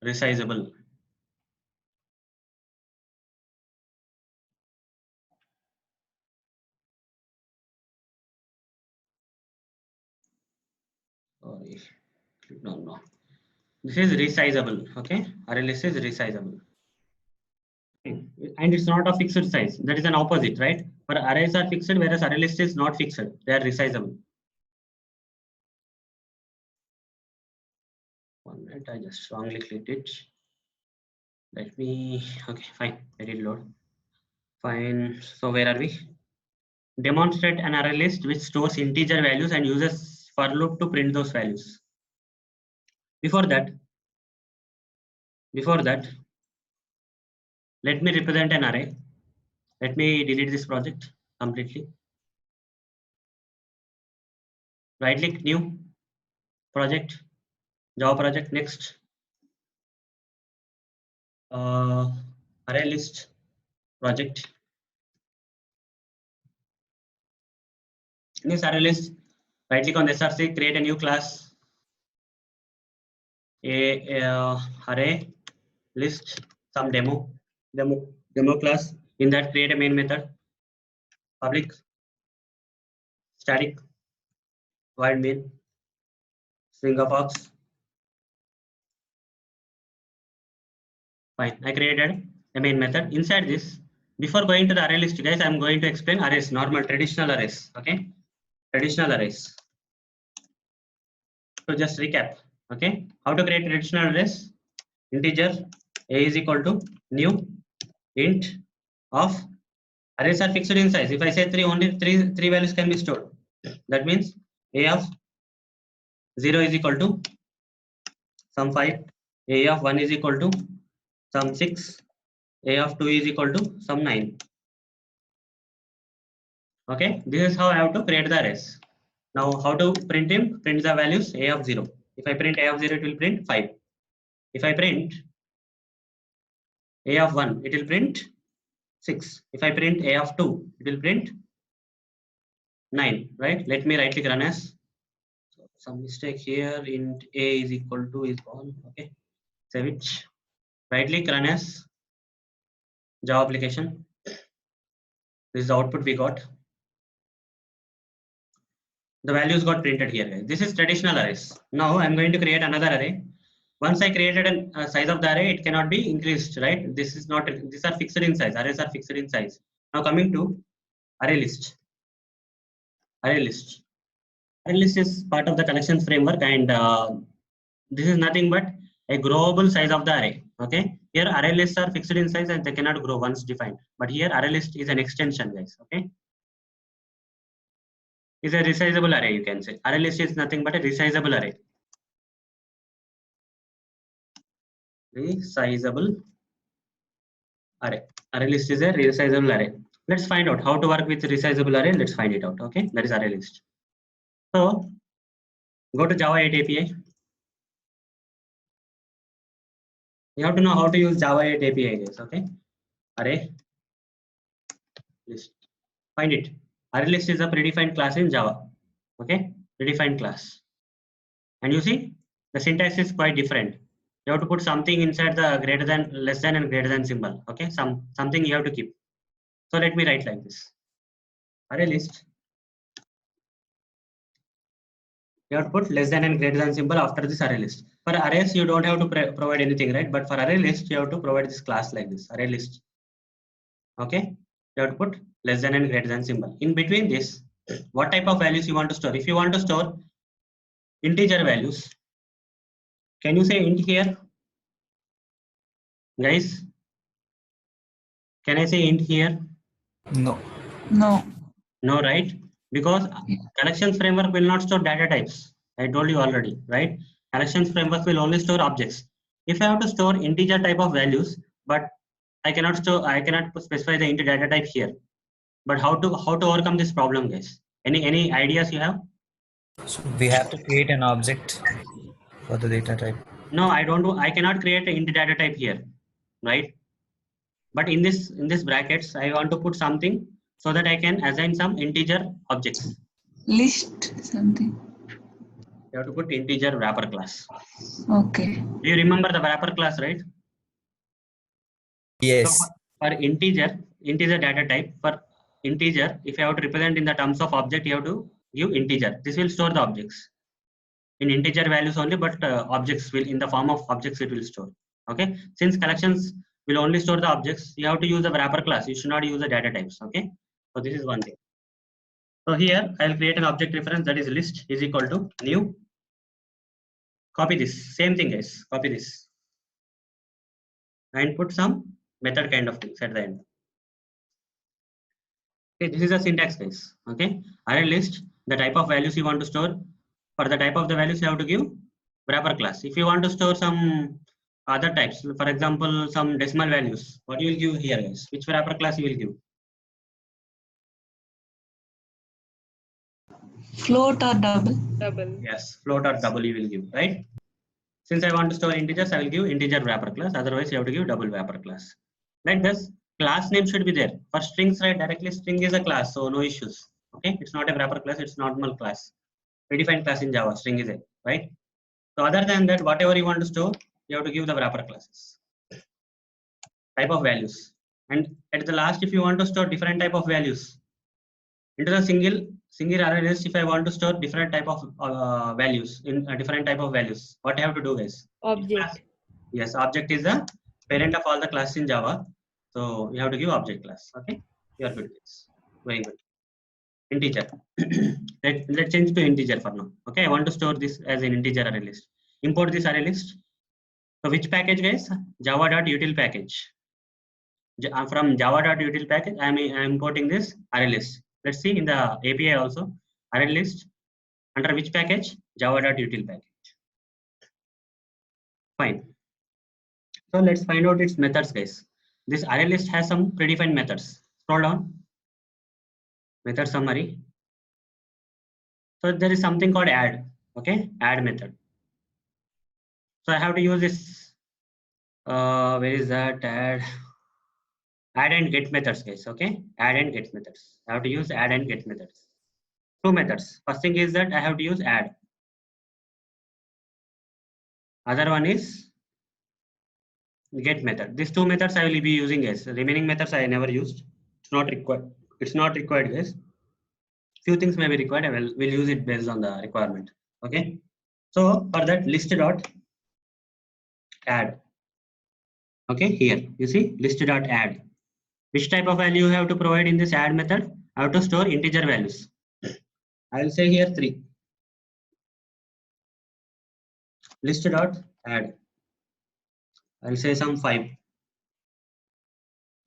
A: resizable. Sorry. No. This is resizable. Okay. Array list is resizable. Okay. And it's not a fixed size. That is an opposite, right? For arrays are fixed, whereas array list is not fixed. They are resizable. 1 minute. I just wrongly clicked it. Let me. Okay, fine. Let it load. Fine. So where are we? Demonstrate an array list which stores integer values and uses for loop to print those values. Before that, let me represent an array. Let me delete this project completely. Right click, new project, Java project. Next, array list project. In this array list, right click on the src, create a new class, array list, some demo class. In that, create a main method, public static void main string of args. Fine, I created a main method. Inside this, before going to the array list, guys, I'm going to explain arrays, normal traditional arrays. Okay, traditional arrays. So just recap. Okay, how to create traditional arrays? Integer a is equal to new int of arrays are fixed in size. If I say 3, only three values can be stored. That means a of 0 is equal to some 5, a of 1 is equal to some 6, a of 2 is equal to some 9. Okay, this is how I have to create the arrays. Now, how to print him? Print the values a of 0. If I print a of 0, it will print 5. If I print a of 1, it will print 6. If I print a of 2, it will print 9, right? Let me right click run as. So some mistake here. Int a is equal to is gone. Okay, save it. Right click run as Java application. This is the output we got. The values got printed here, guys. This is traditional arrays. Now I'm going to create another array. Once I created a size of the array, it cannot be increased, right? This is not. These are fixed in size. Arrays are fixed in size. Now coming to array list. Array list. Array list is part of the collections framework, and this is nothing but a growable size of the array. Okay. Here array lists are fixed in size and they cannot grow once defined. But here array list is an extension, guys. Okay. Is a resizable array, you can say. Array list is nothing but a resizable array. Resizable array. Array list is a resizable array. Let's find out how to work with resizable array. Let's find it out. Okay, that is array list. So go to Java 8 API. You have to know how to use Java 8 API, guys. Okay, array list. Find it. Array list is a predefined class in Java. Okay, predefined class. And you see the syntax is quite different. You have to put something inside the greater than, less than, and greater than symbol. Okay, something you have to keep. So let me write like this. Array list. You have to put less than and greater than symbol after this array list. For arrays, you don't have to provide anything, right? But for array list, you have to provide this class like this, array list. Okay, you have to put less than and greater than symbol. In between this, what type of values you want to store? If you want to store integer values, can you say int here? Guys, can I say int here?
B: No.
C: No.
A: No, right? Because collections framework will not store data types. I told you already, right? Collections framework will only store objects. If I have to store integer type of values, but I cannot specify the int data type here. But how to overcome this problem, guys? Any ideas you have?
B: So we have to create an object for the data type.
A: No, I don't do. I cannot create an int data type here, right? But in this brackets, I want to put something so that I can assign some integer objects.
C: List something.
A: You have to put integer wrapper class.
C: Okay.
A: Do you remember the wrapper class, right?
B: Yes.
A: So for integer data type, for integer, if you have to represent in the terms of object, you have to give integer. This will store the objects in integer values only, but objects will, in the form of objects, it will store. Okay. Since collections will only store the objects, you have to use the wrapper class. You should not use the data types. Okay. So this is one thing. So here I'll create an object reference, that is list is equal to new. Copy this. Same thing, guys. Copy this and put some method kind of things at the end. Okay, this is a syntax, guys. Okay, array list, the type of values you want to store. For the type of the values, you have to give wrapper class. If you want to store some other types, for example, some decimal values, what you will give here, guys? Which wrapper class you will give?
C: Float or double?
E: Double.
A: Yes, float or double you will give, right? Since I want to store integers, I will give integer wrapper class. Otherwise, you have to give double wrapper class. Like this, class name should be there. For strings, right? Directly string is a class, so no issues. Okay, it's not a wrapper class, it's normal class. Predefined class in Java, string is it, right? So other than that, whatever you want to store, you have to give the wrapper classes. Type of values. And at the last, if you want to store different type of values, into the single array list, if I want to store different type of values in a different type of values, what I have to do, guys?
E: Object.
A: Yes, object is the parent of all the classes in Java. So you have to give object class. Okay, you are good, guys. Very good. Integer. Let's change to integer for now. Okay, I want to store this as an integer array list. Import this array list. So which package, guys? Java.util package. From Java.util package, I'm importing this array list. Let's see in the API also. Array list under which package? Java.util package. Fine. So let's find out its methods, guys. This array list has some predefined methods. Scroll down. Method summary. So there is something called add. Okay, add method. So I have to use this. Where is that? Add and get methods, guys. Okay, add and get methods. I have to use add and get methods. two methods. First thing is that I have to use add. Other one is get method. These two methods I will be using, guys. Remaining methods I never used. It's not required. It's not required, guys. Few things may be required. I will use it based on the requirement. Okay. So for that, list dot add. Okay, here you see list dot add. Which type of value you have to provide in this add method? I have to store integer values. I will say here 3. List dot add. I will say some 5.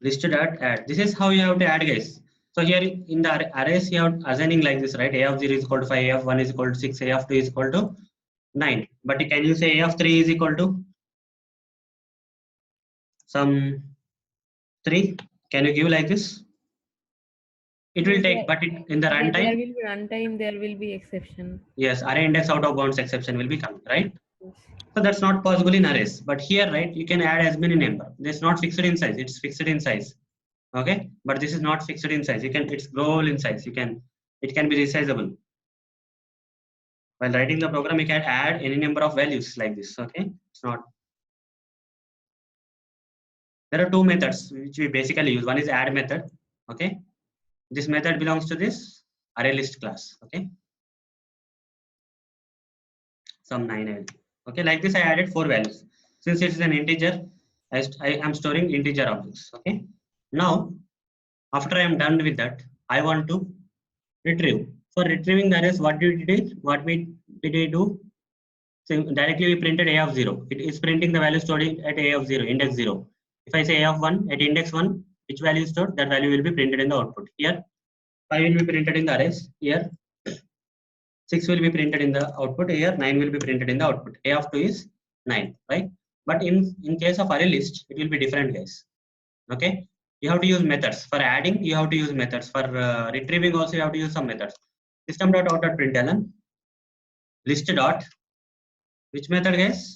A: List dot add. This is how you have to add, guys. So here in the arrays you have assigning like this, right? A of 0 is equal to 5, A of 1 is equal to 6, A of 2 is equal to 9. But can you say A of 3 is equal to some 3? Can you give like this? It will take, but in the
E: There will
A: runtime,
E: be runtime, there will be exception.
A: yes, array index out of bounds exception will be coming, right?
E: Yes.
A: So that's not possible in arrays. But here, right, you can add as many number. It's not fixed in size. It's fixed in size. Okay, but this is not fixed in size. You can, it's global in size. It can be resizable. While writing the program, you can add any number of values like this. Okay, it's not. There are two methods which we basically use. One is add method. Okay, this method belongs to this ArrayList class. Okay, some 9. Okay, like this I added 4 values. Since it is an integer, I am storing integer objects. Okay, now after I am done with that, I want to retrieve. For retrieving the arrays, what did we do? What did we do? So directly we printed A of 0. It is printing the value stored at A of 0, index 0. If I say A of 1 at index 1, which value is stored? That value will be printed in the output. Here 5 will be printed in the arrays. Here 6 will be printed in the output. Here 9 will be printed in the output. A of 2 is 9, right? But in case of array list, it will be different, guys. Okay, you have to use methods. For adding, you have to use methods. For retrieving also, you have to use some methods. System.out.println list dot, which method, guys?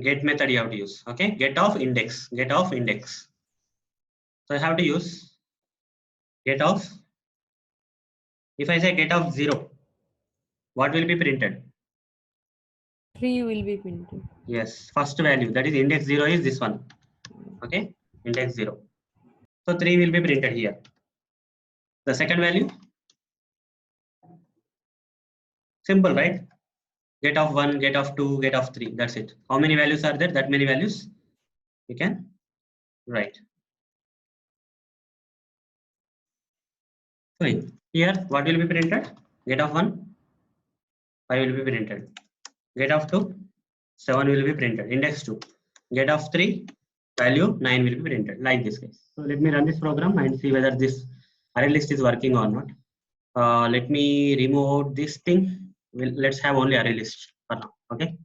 A: Get method you have to use. Okay, get of index. So I have to use get of. If I say get of 0, what will be printed?
E: 3 will be printed.
A: Yes, first value, that is index 0 is this one. Okay, index 0. So 3 will be printed here. The second value, simple, right? Get of 1, get of 2, get of 3. That's it. How many values are there? That many values you can write. Fine. Here, what will be printed? Get of 1, 5 will be printed. Get of 2, 7 will be printed. Index 2. Get of 3, value 9 will be printed. Like this, guys. So let me run this program and see whether this array list is working or not. Let me remove this thing. Let's have only array list for now. Okay.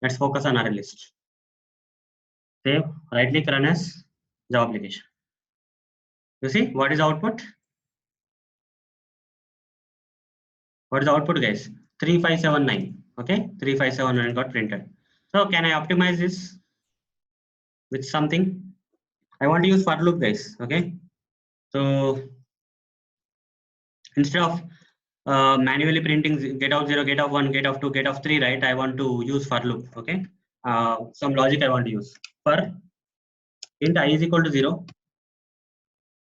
A: Let's focus on array list. Save, right click, run as Java application. You see what is the output? What is the output, guys? 3579. Okay, 3579 got printed. So can I optimize this with something? I want to use for loop, guys. Okay, so instead of manually printing get of 0, get of 1, get of 2, get of 3, right? I want to use for loop. Okay, some logic I want to use. For int I is equal to 0,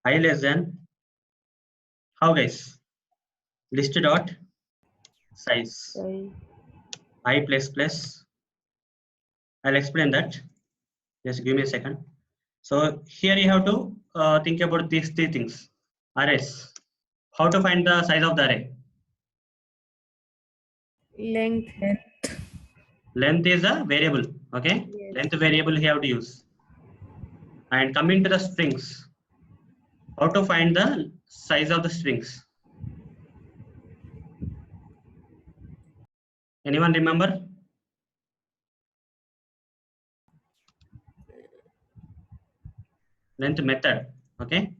A: I less than, how, guys? List dot size
E: Sorry.
A: I plus plus. I'll explain that. Just give me a second. So here you have to think about these 3 things. Arrays. How to find the size of the array?
E: Length.
A: Length is a variable. Okay.
E: Yes.
A: Length variable you have to use. And coming to the strings. How to find the size of the strings? Anyone remember? Length method. Okay.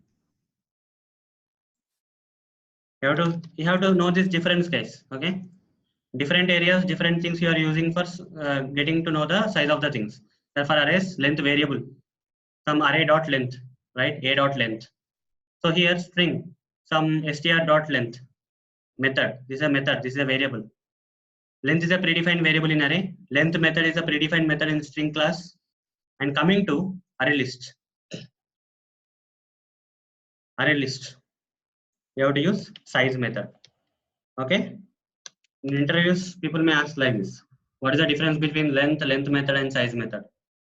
A: You have to know this difference, guys. Okay. Different areas, different things you are using for getting to know the size of the things. For arrays, length variable. Some array dot length, right? A dot length. So here string some str.length method. This is a method. This is a variable. Length is a predefined variable in array. Length method is a predefined method in string class. And coming to array list. Array list. You have to use size method. Okay. In interviews, people may ask like this: what is the difference between length method, and size method?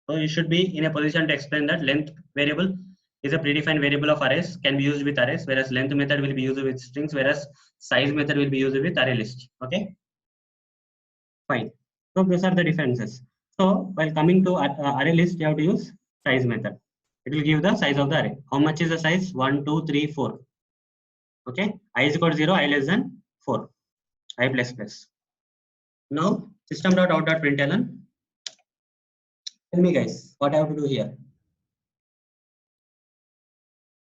A: So you should be in a position to explain that length variable is a predefined variable of arrays, can be used with arrays, whereas length method will be used with strings, whereas size method will be used with array list. Okay, fine. So those are the differences. So while coming to array list, you have to use size method. It will give the size of the array. How much is the size? 1, 2, 3, 4. Okay, I is equal to 0, I less than 4, I plus plus. Now system.out.println. Tell me guys, what I have to do here?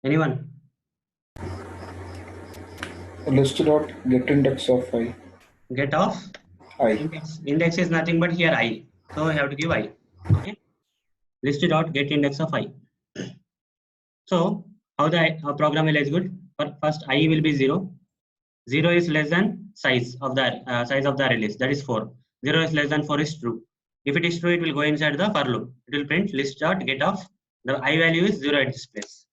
A: Anyone?
D: List dot get index of I.
A: Get of
D: I.
A: index is nothing but here I. So I have to give I. Okay. List dot get index of I. So how the program will execute? First I will be 0. 0 is less than size of the array list, that is 4. 0 is less than 4 is true. If it is true, it will go inside the for loop. It will print list dot get of the I value is 0 at this place.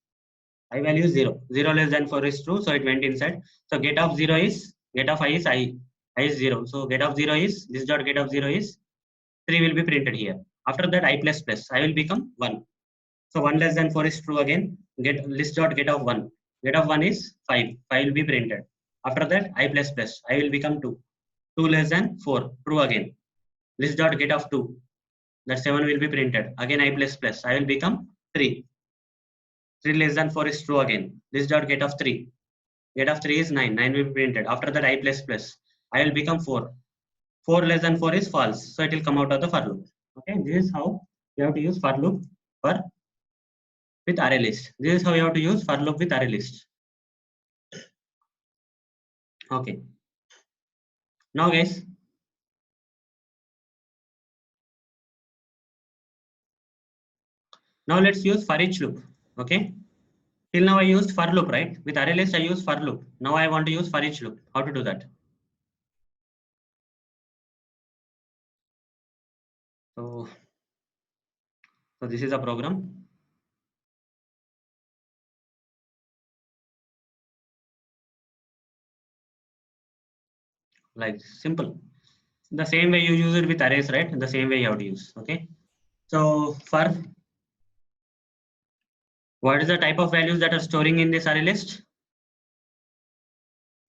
A: I value is 0. 0 less than 4 is true, so it went inside. So get of 0 is get of I is I. I is 0. So get of 0 is this dot get of 0 is 3 will be printed here. After that I plus plus I will become 1. So 1 less than 4 is true again. Get list dot get of 1. Get of 1 is 5. 5 will be printed. After that I plus plus I will become 2. 2 less than 4 true again. List dot get of 2. That 7 will be printed. Again I plus plus I will become 3. 3 less than 4 is true again. List dot get of 3. Get of 3 is 9. 9 will be printed. After that I plus plus I will become 4. 4 less than 4 is false. So it will come out of the for loop. Okay, this is how you have to use for loop with array list. This is how you have to use for loop with array list. Okay. Now guys, now let's use for each loop. Okay. Till now I used for loop, right? With array list I use for loop. Now I want to use for each loop. How to do that? So this is a program. Like simple. The same way you use it with arrays, right? The same way you have to use. Okay. So for what is the type of values that are storing in this array list?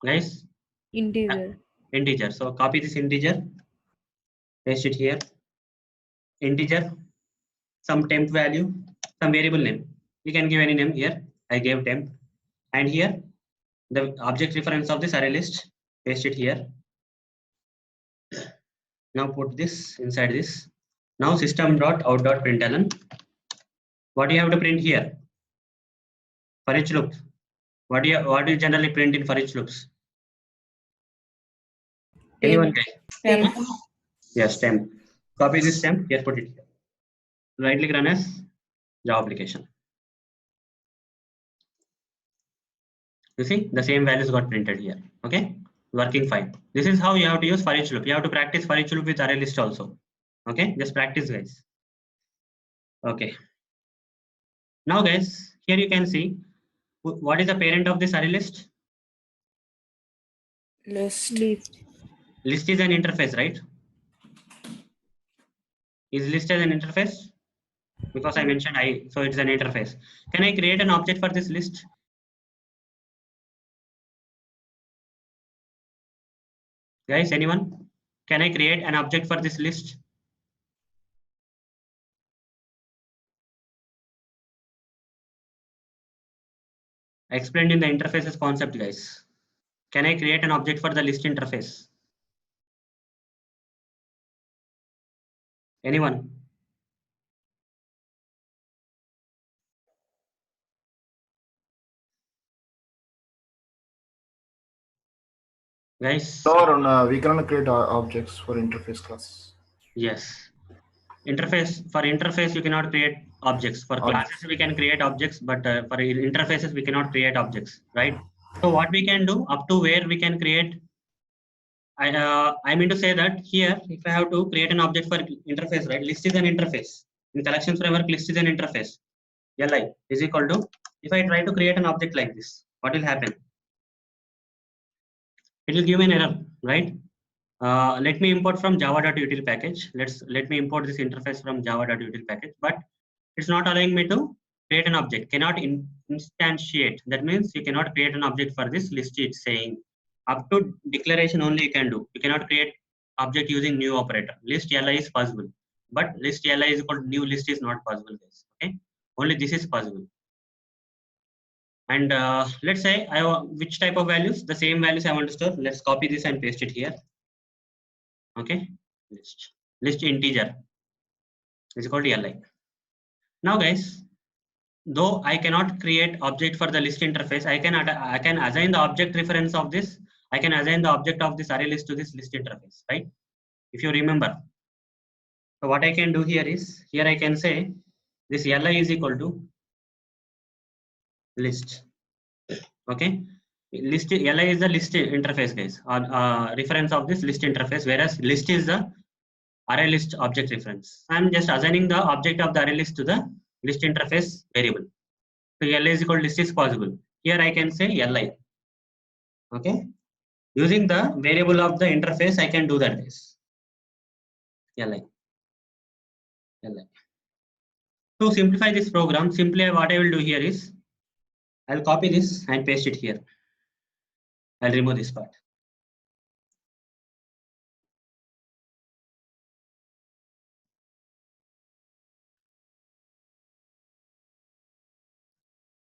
A: Guys?
E: Integer.
A: Integer. So copy this integer, paste it here. Integer, some temp value, some variable name. You can give any name here. I gave temp. And here, the object reference of this array list, paste it here. Now put this inside this. Now system.out.println. What do you have to print here? For each loop. What do you generally print in for each loops? Anyone guys?
E: Temp.
A: Yes, temp. Copy this temp, here put it here. Right click, run as Java application. You see the same values got printed here. Okay, working fine. This is how you have to use for each loop. You have to practice for each loop with array list also. Okay, just practice guys. Okay. Now guys, here you can see what is the parent of this array list?
E: List.
A: List is an interface, right? Is list as an interface? Because I mentioned I, so it's an interface. Can I create an object for this list? Guys, anyone? Can I create an object for this list? I explained in the interfaces concept, guys. Can I create an object for the list interface? Anyone? Guys?
D: No, Arun, we cannot create objects for interface classes.
A: Yes. Interface, for interface, you cannot create objects. For classes, we can create objects, but for interfaces, we cannot create objects, right? So what we can do, up to where we can create, I mean to say that here, if I have to create an object for interface, right? List is an interface. In collections framework, list is an interface. Li is equal to, if I try to create an object like this, what will happen? It will give me an error, right? Let me import from java.util package. Let me import this interface from java.util package, but it's not allowing me to create an object. Cannot instantiate. That means you cannot create an object for this list. It's saying up to declaration only you can do. You cannot create object using new operator. List li is possible, but list li is equal to new list is not possible, guys. Okay, only this is possible. And let's say I want which type of values, the same values I want to store. Let's copy this and paste it here. Okay, list integer is equal to li. Now guys, though I cannot create object for the list interface, I can assign the object reference of this. I can assign the object of this array list to this list interface, right? If you remember. So what I can do here is, here I can say this li is equal to list. Okay, list li is the list interface, guys, or reference of this list interface, whereas list is the array list object reference. I'm just assigning the object of the array list to the list interface variable. So li is equal to list is possible. Here I can say li. Okay, using the variable of the interface, I can do that. Is li. To simplify this program, simply what I will do here is, I'll copy this and paste it here. I'll remove this part.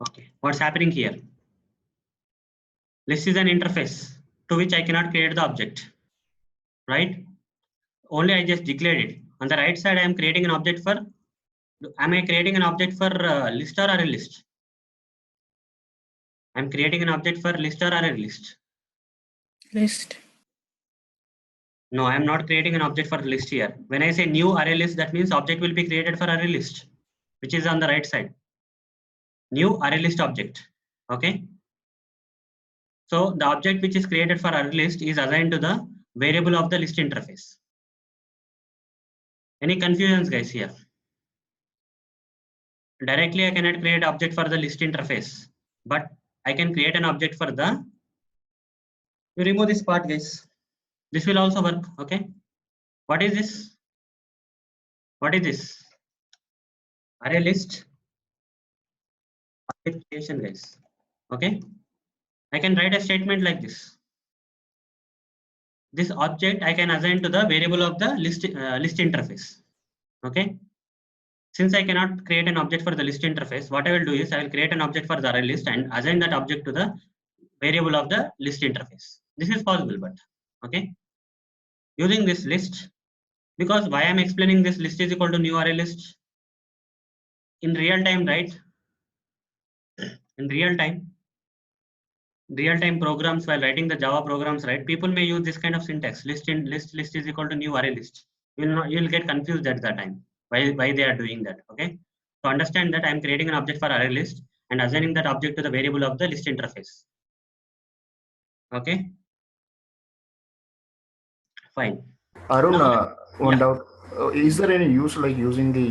A: Okay, what's happening here? List is an interface to which I cannot create the object, right? Only I just declared it. On the right side, I am creating an object for, am I creating an object for list or array list? I'm creating an object for list or array list?
C: List.
A: No, I'm not creating an object for list here. When I say new array list, that means object will be created for array list, which is on the right side. New array list object. Okay. So the object which is created for array list is assigned to the variable of the list interface. Any confusions, guys, here? Directly, I cannot create object for the list interface, but I can create an object for the, you remove this part, guys. This will also work. Okay. What is this? What is this? Array list object creation, guys. Okay. I can write a statement like this. This object I can assign to the variable of the list interface. Okay. Since I cannot create an object for the list interface, what I will do is I will create an object for the array list and assign that object to the variable of the list interface. This is possible, but okay. Using this list, because why I'm explaining this list is equal to new array list in real time, right? In real time programs, while writing the Java programs, right? People may use this kind of syntax: list is equal to new array list. You'll get confused at that time why they are doing that. Okay, so understand that I'm creating an object for array list and assigning that object to the variable of the list interface. Okay, fine.
D: Arun, one
A: Yeah.
D: doubt. Is there any use like using the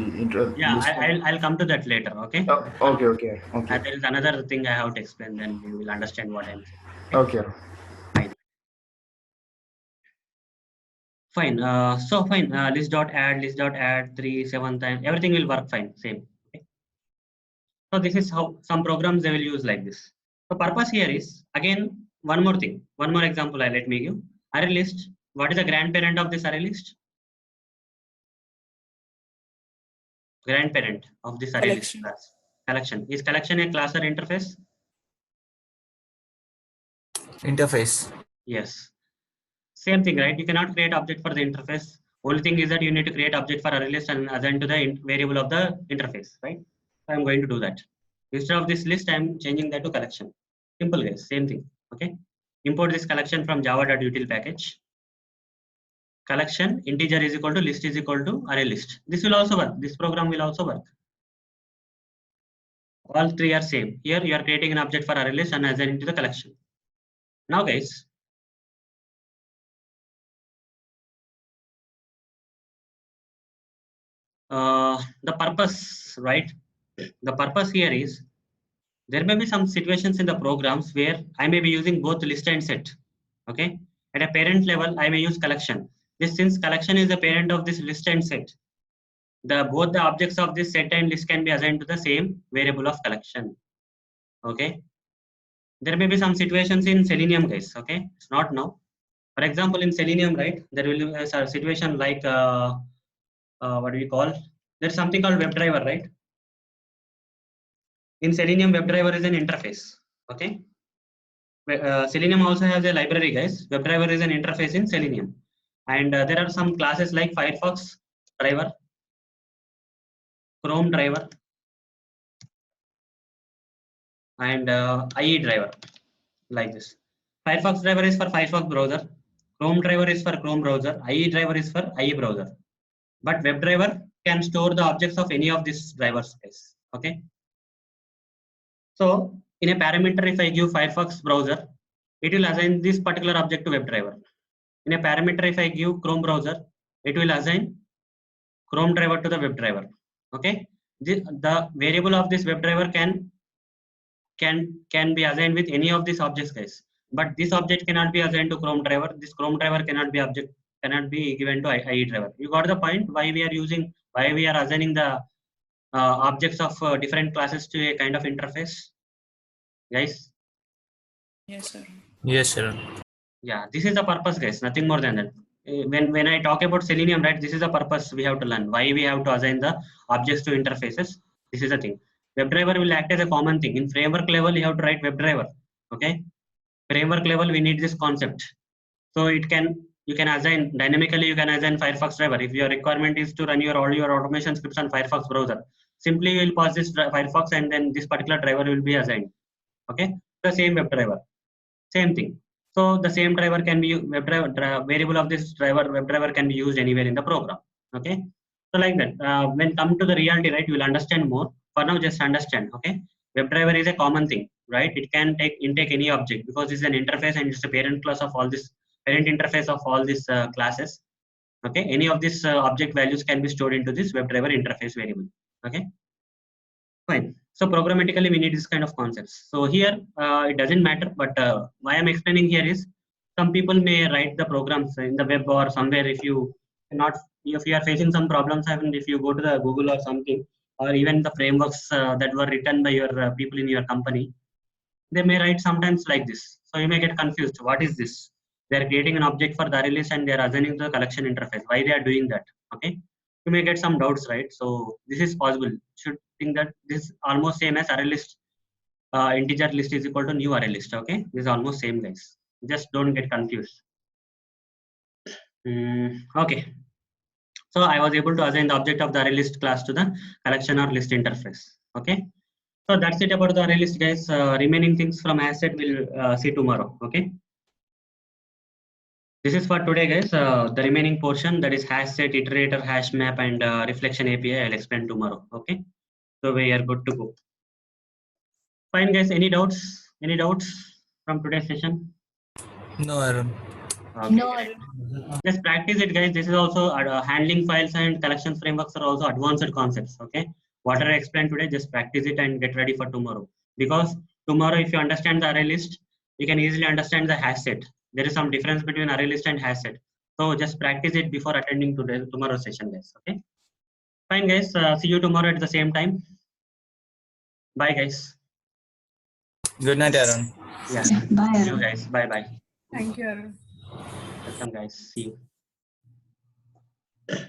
A: Yeah,
D: list?
A: I'll come to that later. Okay.
D: Okay.
A: There is another thing I have to explain, then you will understand what I'm saying.
D: Okay.
A: Fine. Fine. So fine. List.add 3 7 times. Everything will work fine. Same. Okay. So this is how some programs they will use like this. The purpose here is, again, one more thing. One more example. Let me give. Array list. What is the grandparent of this array list? Grandparent of this array list class. Collection. Is collection a class or interface?
B: Interface.
A: Yes. Same thing, right? You cannot create object for the interface. Only thing is that you need to create object for array list and assign to the variable of the interface, right? So I'm going to do that. Instead of this list, I'm changing that to collection. Simple, guys. Same thing. Okay. Import this collection from java.util package. Collection integer is equal to list is equal to array list. This will also work. This program will also work. All three are same. Here you are creating an object for ArrayList and assigning to the collection. Now guys, the purpose, right? The purpose here is there may be some situations in the programs where I may be using both list and set. Okay. At a parent level, I may use collection. This since collection is the parent of this list and set. Both the objects of this set and list can be assigned to the same variable of collection. Okay. There may be some situations in Selenium, guys. Okay. It's not now. For example, in Selenium, right, there will be a situation like what do we call? There's something called WebDriver, right? In Selenium, WebDriver is an interface. Okay. Selenium also has a library, guys. WebDriver is an interface in Selenium, and there are some classes like Firefox driver, Chrome driver, and IE driver, like this. Firefox driver is for Firefox browser. Chrome driver is for Chrome browser. IE driver is for IE browser. But WebDriver can store the objects of any of these drivers, guys. Okay. So in a parameter, if I give Firefox browser, it will assign this particular object to WebDriver. In a parameter, if I give Chrome browser, it will assign Chrome driver to the WebDriver. Okay. The variable of this WebDriver can be assigned with any of these objects, guys. But this object cannot be assigned to Chrome driver. This Chrome driver cannot be given to IE driver. You got the point? Why we are assigning the objects of different classes to a kind of interface, guys?
F: Yes, sir.
B: Yes, sir.
A: Yeah, this is the purpose, guys. Nothing more than that. When I talk about Selenium, right, this is the purpose we have to learn. Why we have to assign the objects to interfaces. This is the thing. WebDriver will act as a common thing. In framework level, you have to write WebDriver. Okay. Framework level, we need this concept. So you can assign dynamically. You can assign Firefox driver. If your requirement is to run all your automation scripts on Firefox browser, simply you will pass this Firefox, and then this particular driver will be assigned. Okay. The same WebDriver. Same thing. So the same driver can be variable of this WebDriver can be used anywhere in the program. Okay. So like that. When come to the reality, right, you will understand more. For now, just understand. Okay. WebDriver is a common thing, right? It can intake any object because it's an interface and it's a parent class of all this parent interface of all these classes. Okay. Any of these object values can be stored into this WebDriver interface variable. Okay. Fine. So programmatically, we need this kind of concepts. So here, it doesn't matter, but why I'm explaining here is some people may write the programs in the web or somewhere. If you are facing some problems, and if you go to the Google or something, or even the frameworks that were written by your people in your company, they may write sometimes like this. So you may get confused. What is this? They are creating an object for the ArrayList and they are assigning to the collection interface. Why they are doing that? Okay. You may get some doubts, right? So this is possible. Should think that this is almost same as ArrayList. Integer list is equal to new ArrayList. Okay. This is almost same, guys. Just don't get confused. Okay. So I was able to assign the object of the ArrayList class to the collection or list interface. Okay. So that's it about the ArrayList, guys. Remaining things from asset we'll see tomorrow. Okay. This is for today, guys. The remaining portion, that is hash set, iterator, hash map, and reflection API, I'll explain tomorrow. Okay. So we are good to go. Fine, guys. Any doubts? Any doubts from today's session?
B: No, Arun.
A: Okay.
C: No,
A: Just practice it, guys. This is also handling files and collection frameworks are also advanced concepts. Okay. What I explained today, just practice it and get ready for tomorrow. Because tomorrow, if you understand the ArrayList, you can easily understand the hash set. There is some difference between ArrayList and hash set. So just practice it before attending tomorrow's session, guys. Okay. Fine, guys. See you tomorrow at the same time. Bye, guys.
B: Good night, Arun.
A: Yeah.
C: bye.
A: See you, guys. Bye, bye.
F: Thank you, Arun.
A: Welcome, guys. See you.